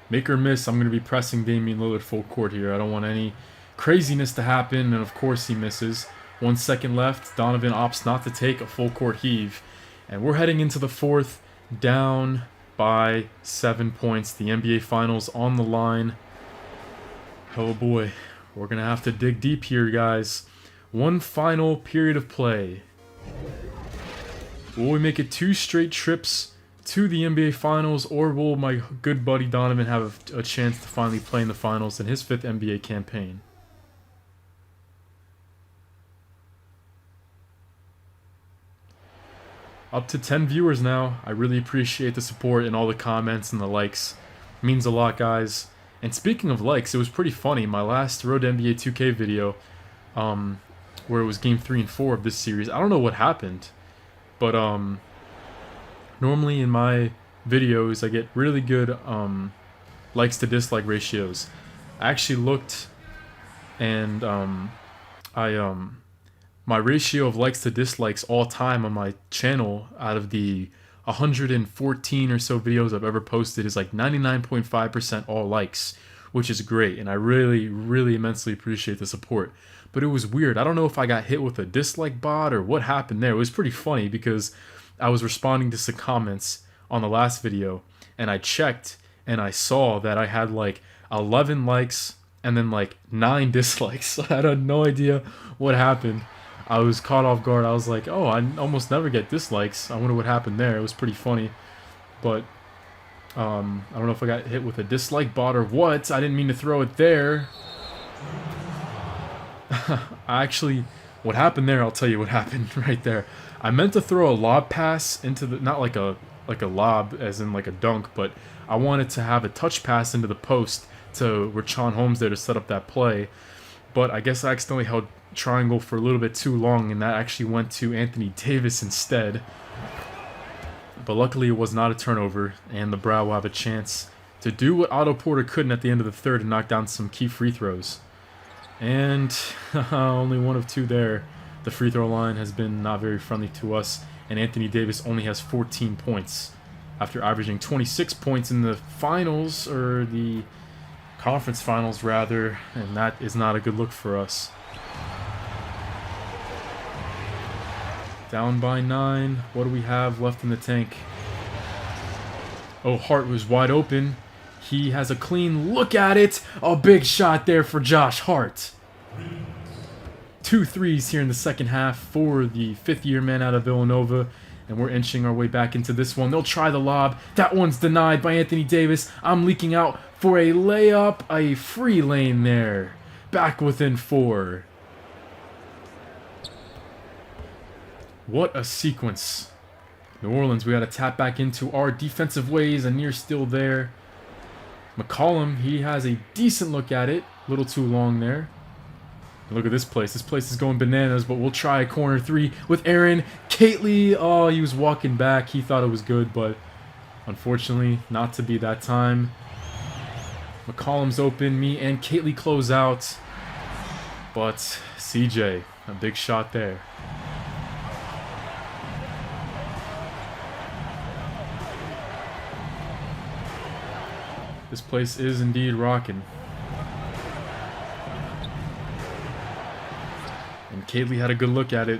Make or miss, I'm going to be pressing Damian Lillard full court here. I don't want any craziness to happen, and of course he misses. 1 second left. Donovan opts not to take a full court heave. And we're heading into the fourth, down by 7 points. The NBA Finals on the line. Oh boy, we're going to have to dig deep here, guys. One final period of play. Will we make it 2 straight trips to the NBA Finals, or will my good buddy Donovan have a chance to finally play in the Finals in his 5th NBA campaign? Up to 10 viewers now. I really appreciate the support and all the comments and the likes. It means a lot, guys. And speaking of likes, it was pretty funny. My last Road to NBA 2K video, where it was Game 3 and 4 of this series, I don't know what happened, but normally in my videos I get really good likes to dislike ratios. I actually looked, and my ratio of likes to dislikes all time on my channel, out of the 114 or so videos I've ever posted, is like 99.5% all likes, which is great, and I really, really immensely appreciate the support. But it was weird. I don't know if I got hit with a dislike bot or what happened there. It was pretty funny because I was responding to some comments on the last video, and I checked and I saw that I had like 11 likes and then like 9 dislikes. I had no idea what happened. I was caught off guard. I was like, oh, I almost never get dislikes. I wonder what happened there. It was pretty funny. But I don't know if I got hit with a dislike bot or what. I didn't mean to throw it there. What happened there, I'll tell you what happened right there. I meant to throw a lob pass into the, not like a lob as in like a dunk, but I wanted to have a touch pass into the post to Richaun Holmes there to set up that play. But I guess I accidentally held triangle for a little bit too long, and that actually went to Anthony Davis instead. But luckily it was not a turnover, and the Brow will have a chance to do what Otto Porter couldn't at the end of the third and knock down some key free throws. And only 1 of 2 there. The free throw line has been not very friendly to us, and Anthony Davis only has 14 points after averaging 26 points in the finals, or the conference finals rather, and that is not a good look for us. Down by 9. What do we have left in the tank? Oh, Hart was wide open. He has a clean look at it. A big shot there for Josh Hart. 2 threes here in the second half for the 5th-year man out of Villanova. And we're inching our way back into this one. They'll try the lob. That one's denied by Anthony Davis. I'm leaking out for a layup. A free lane there. Back within 4. What a sequence. New Orleans, we got to tap back into our defensive ways. A near steal there. McCollum, he has a decent look at it. A little too long there. Look at this place. This place is going bananas, but we'll try a corner 3 with Aaron. Kately, oh, he was walking back. He thought it was good, but unfortunately, not to be that time. McCollum's open. Me and Kately close out. But CJ, a big shot there. This place is indeed rocking. And Kately had a good look at it.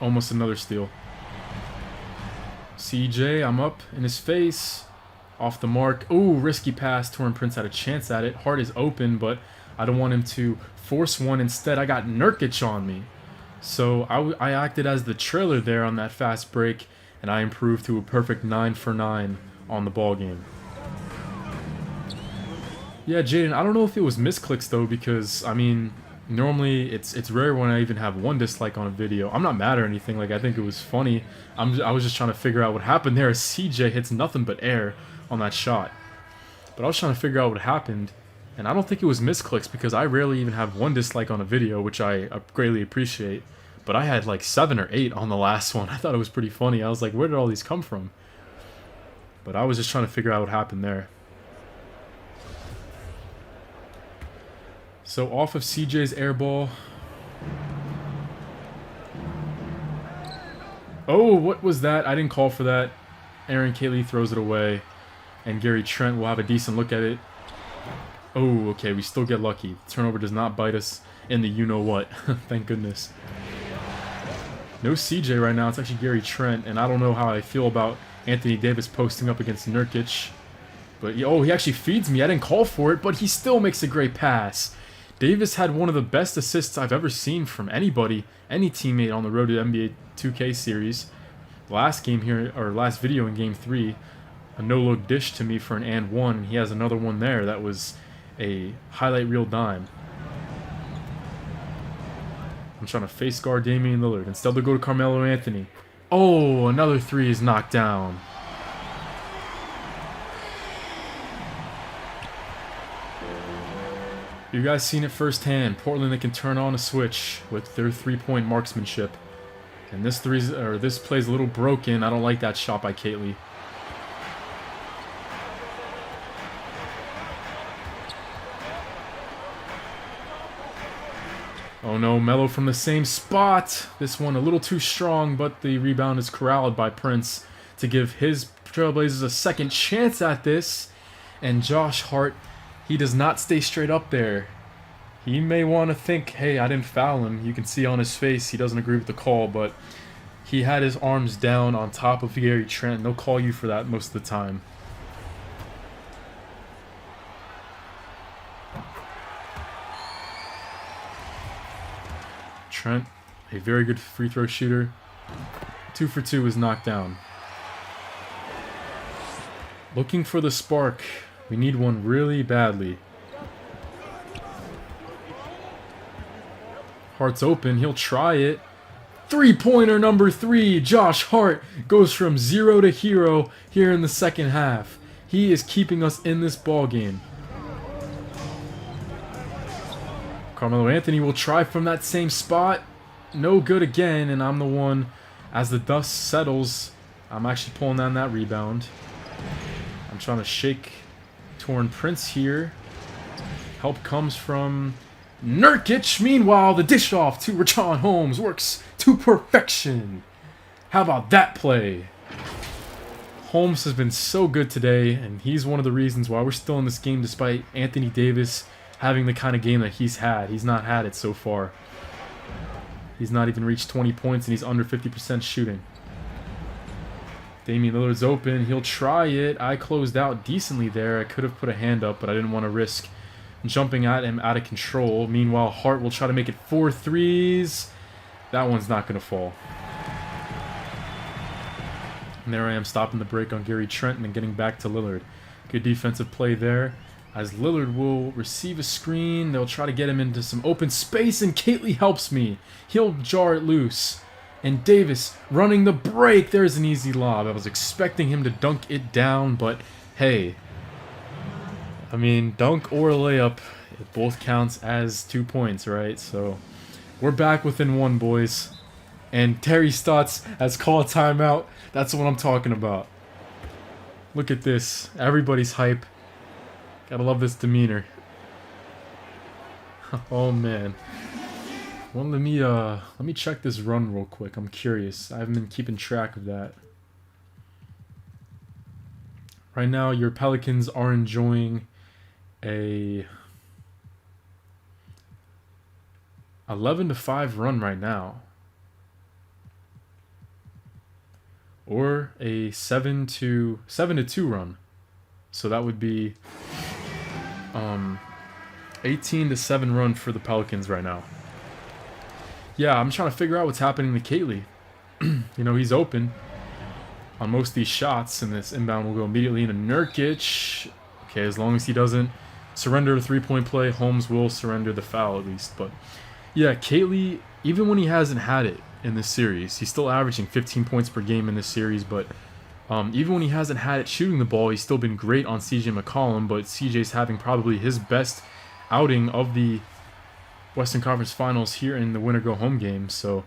Almost another steal. CJ, I'm up in his face. Off the mark. Ooh, risky pass. Torrin Prince had a chance at it. Hart is open, but I don't want him to force one. Instead, I got Nurkic on me. So I acted as the trailer there on that fast break, and I improved to a perfect 9 for 9 on the ball game. Yeah, Jaden, I don't know if it was misclicks though, because I mean, Normally, it's rare when I even have one dislike on a video. I'm not mad or anything. Like, I think it was funny. I was just trying to figure out what happened there. CJ hits nothing but air on that shot. But I was trying to figure out what happened, and I don't think it was misclicks because I rarely even have one dislike on a video, which I greatly appreciate. But I had like 7 or 8 on the last one. I thought it was pretty funny. I was like, where did all these come from? But I was just trying to figure out what happened there. So off of CJ's air ball. Oh, what was that? I didn't call for that. Aaron Catley throws it away. And Gary Trent will have a decent look at it. Oh, okay, we still get lucky. Turnover does not bite us in the you-know-what. Thank goodness. No CJ right now. It's actually Gary Trent. And I don't know how I feel about Anthony Davis posting up against Nurkic. But, oh, he actually feeds me. I didn't call for it, but he still makes a great pass. Davis had one of the best assists I've ever seen from anybody, any teammate on the road to NBA 2K series. Last game here, or last video in Game 3, a no-look dish to me for an and one, and he has another one there that was a highlight reel dime. I'm trying to face guard Damian Lillard. Instead, they'll go to Carmelo Anthony. Oh, another 3 is knocked down. You guys seen it firsthand. Portland, they can turn on a switch with their 3-point marksmanship. And this play's a little broken. I don't like that shot by Catley. Oh no, Melo from the same spot. This one a little too strong, but the rebound is corralled by Prince to give his Trailblazers a second chance at this. And Josh Hart, he does not stay straight up there. He may want to think, hey, I didn't foul him. You can see on his face he doesn't agree with the call, but he had his arms down on top of Gary Trent. They'll call you for that most of the time. Trent, a very good free throw shooter. 2 for 2 is knocked down. Looking for the spark. We need one really badly. Hart's open. He'll try it. 3-pointer number 3. Josh Hart goes from 0 to hero here in the second half. He is keeping us in this ball game. Carmelo Anthony will try from that same spot. No good again, and I'm the one, as the dust settles, I'm actually pulling down that rebound. I'm trying to shake Torn Prince here. Help comes from Nurkic. Meanwhile, the dish off to Rashawn Holmes works to perfection. How about that play? Holmes has been so good today, and he's one of the reasons why we're still in this game despite Anthony Davis having the kind of game that he's had. He's not had it so far. He's not even reached 20 points, and he's under 50% shooting. Damian Lillard's open. He'll try it. I closed out decently there. I could have put a hand up, but I didn't want to risk jumping at him out of control. Meanwhile, Hart will try to make it 4 threes. That one's not going to fall. And there I am stopping the break on Gary Trent and getting back to Lillard. Good defensive play there. As Lillard will receive a screen, they'll try to get him into some open space, and Catley helps me. He'll jar it loose. And Davis running the break. There's an easy lob. I was expecting him to dunk it down, but hey. I mean, dunk or layup, it both counts as 2 points, right? So we're back within 1, boys. And Terry Stotts has called timeout. That's what I'm talking about. Look at this. Everybody's hype. Gotta love this demeanor. Oh man. Well, let me check this run real quick. I'm curious. I haven't been keeping track of that. Right now, your Pelicans are enjoying a 11-5 run right now, or a 7-2 run. So that would be 18-7 run for the Pelicans right now. Yeah, I'm trying to figure out what's happening to Catley. You know, he's open on most of these shots, and this inbound will go immediately into Nurkic. Okay, as long as he doesn't surrender a three-point play, Holmes will surrender the foul at least. But yeah, Catley, even when he hasn't had it in this series, he's still averaging 15 points per game in this series, but even when he hasn't had it shooting the ball, he's still been great on CJ McCollum, but CJ's having probably his best outing of the Western Conference Finals here in the winner-go-home game, so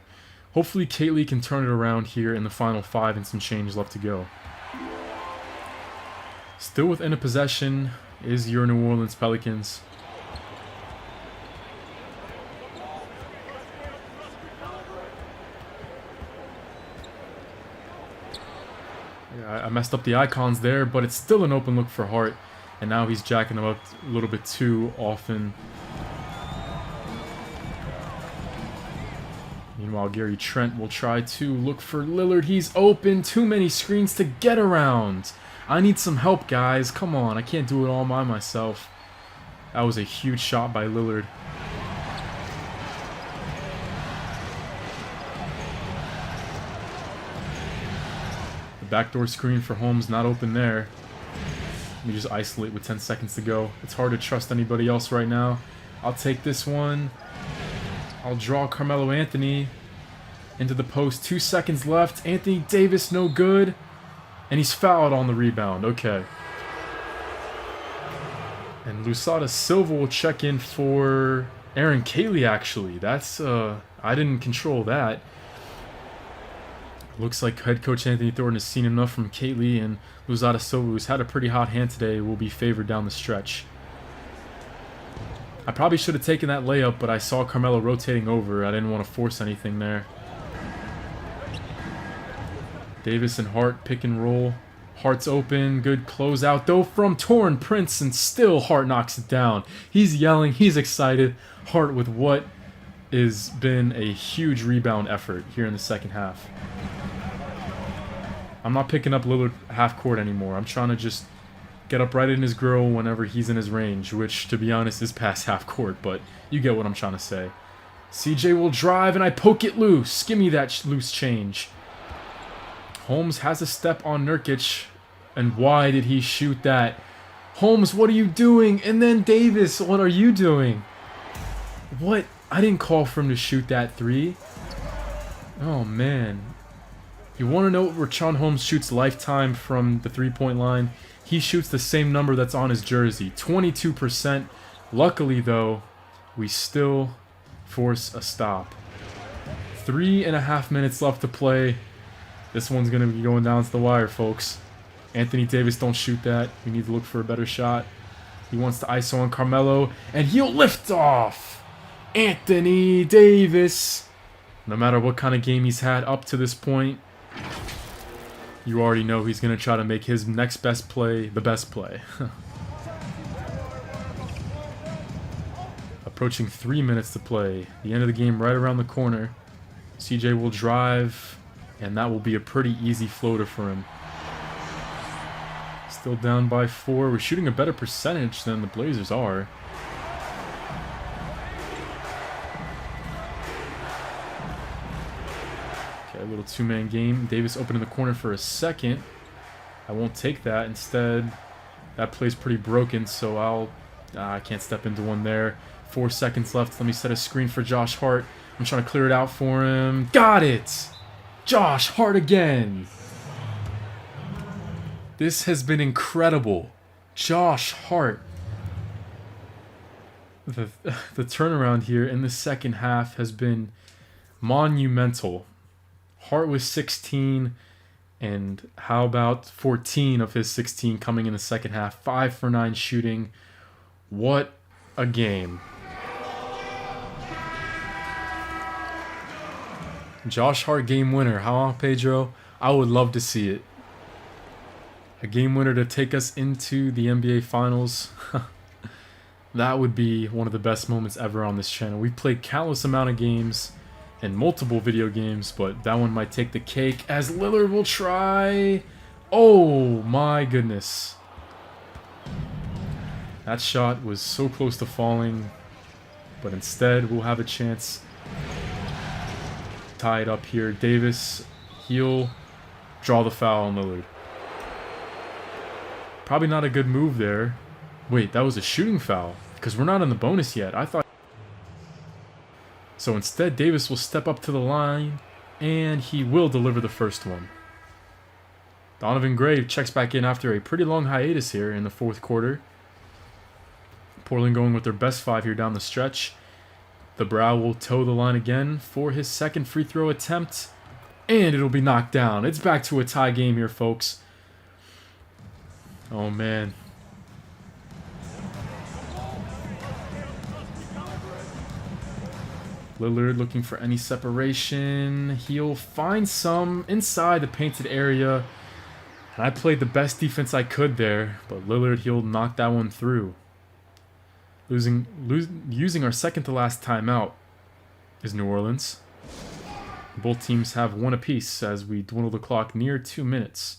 hopefully Catley can turn it around here in the final 5 and some change left to go. Still within a possession is your New Orleans Pelicans. I messed up the icons there, but it's still an open look for Hart, and now he's jacking them up a little bit too often. Meanwhile, Gary Trent will try to look for Lillard. He's open. Too many screens to get around. I need some help, guys. Come on. I can't do it all by myself. That was a huge shot by Lillard. The backdoor screen for Holmes not open there. Let me just isolate with 10 seconds to go. It's hard to trust anybody else right now. I'll take this one. I'll draw Carmelo Anthony into the post. 2 seconds left. Anthony Davis no good. And he's fouled on the rebound. Okay. And Lusada Silva will check in for Aaron Catley, actually. That's, I didn't control that. Looks like head coach Anthony Thornton has seen enough from Catley, and Lusada Silva, who's had a pretty hot hand today, will be favored down the stretch. I probably should have taken that layup, but I saw Carmelo rotating over. I didn't want to force anything there. Davis and Hart pick and roll. Hart's open. Good closeout, though, from Torrin Prince, and still Hart knocks it down. He's yelling. He's excited. Hart with what has been a huge rebound effort here in the second half. I'm not picking up Lillard half court anymore. I'm trying to just get up right in his grill whenever he's in his range, which, to be honest, is past half court, but you get what I'm trying to say. CJ will drive, and I poke it loose. Give me that loose change. Holmes has a step on Nurkic, and why did he shoot that? Holmes, what are you doing? And then Davis, what are you doing? What? I didn't call for him to shoot that three. Oh, man. You want to know what Richaun Holmes shoots lifetime from the three-point line? He shoots the same number that's on his jersey, 22%. Luckily, though, we still force a stop. 3.5 minutes left to play. This one's going to be going down to the wire, folks. Anthony Davis, don't shoot that. We need to look for a better shot. He wants to ISO on Carmelo, and he'll lift off. Anthony Davis. No matter what kind of game he's had up to this point, you already know he's going to try to make his next best play the best play. Approaching 3 minutes to play. The end of the game right around the corner. CJ will drive, and that will be a pretty easy floater for him. Still down by 4. We're shooting a better percentage than the Blazers are. Okay, a little two-man game. Davis open in the corner for a second. I won't take that. Instead, that play's pretty broken, so I can't step into one there. 4 seconds left. Let me set a screen for Josh Hart. I'm trying to clear it out for him. Got it! Josh Hart again. This has been incredible. Josh Hart. The turnaround here in the second half has been monumental. Hart was 16, and how about 14 of his 16 coming in the second half? 5 for 9 shooting. What a game. Josh Hart game winner. How, Pedro? I would love to see it. A game winner to take us into the NBA Finals. That would be one of the best moments ever on this channel. We've played countless amount of games and multiple video games, but that one might take the cake as Lillard will try. Oh my goodness. That shot was so close to falling, but instead we'll have a chance. Tie it up here. Davis, he'll draw the foul on Lillard. Probably not a good move there. Wait, that was a shooting foul. Because we're not on the bonus yet. I thought... So instead, Davis will step up to the line. And he will deliver the first one. Donovan Gray checks back in after a pretty long hiatus here in the fourth quarter. Portland going with their best 5 here down the stretch. The Brow will toe the line again for his second free throw attempt. And it'll be knocked down. It's back to a tie game here, folks. Oh, man. Lillard looking for any separation. He'll find some inside the painted area. And I played the best defense I could there. But Lillard, he'll knock that one through. Using our second to last timeout is New Orleans. Both teams have one apiece as we dwindle the clock near 2 minutes.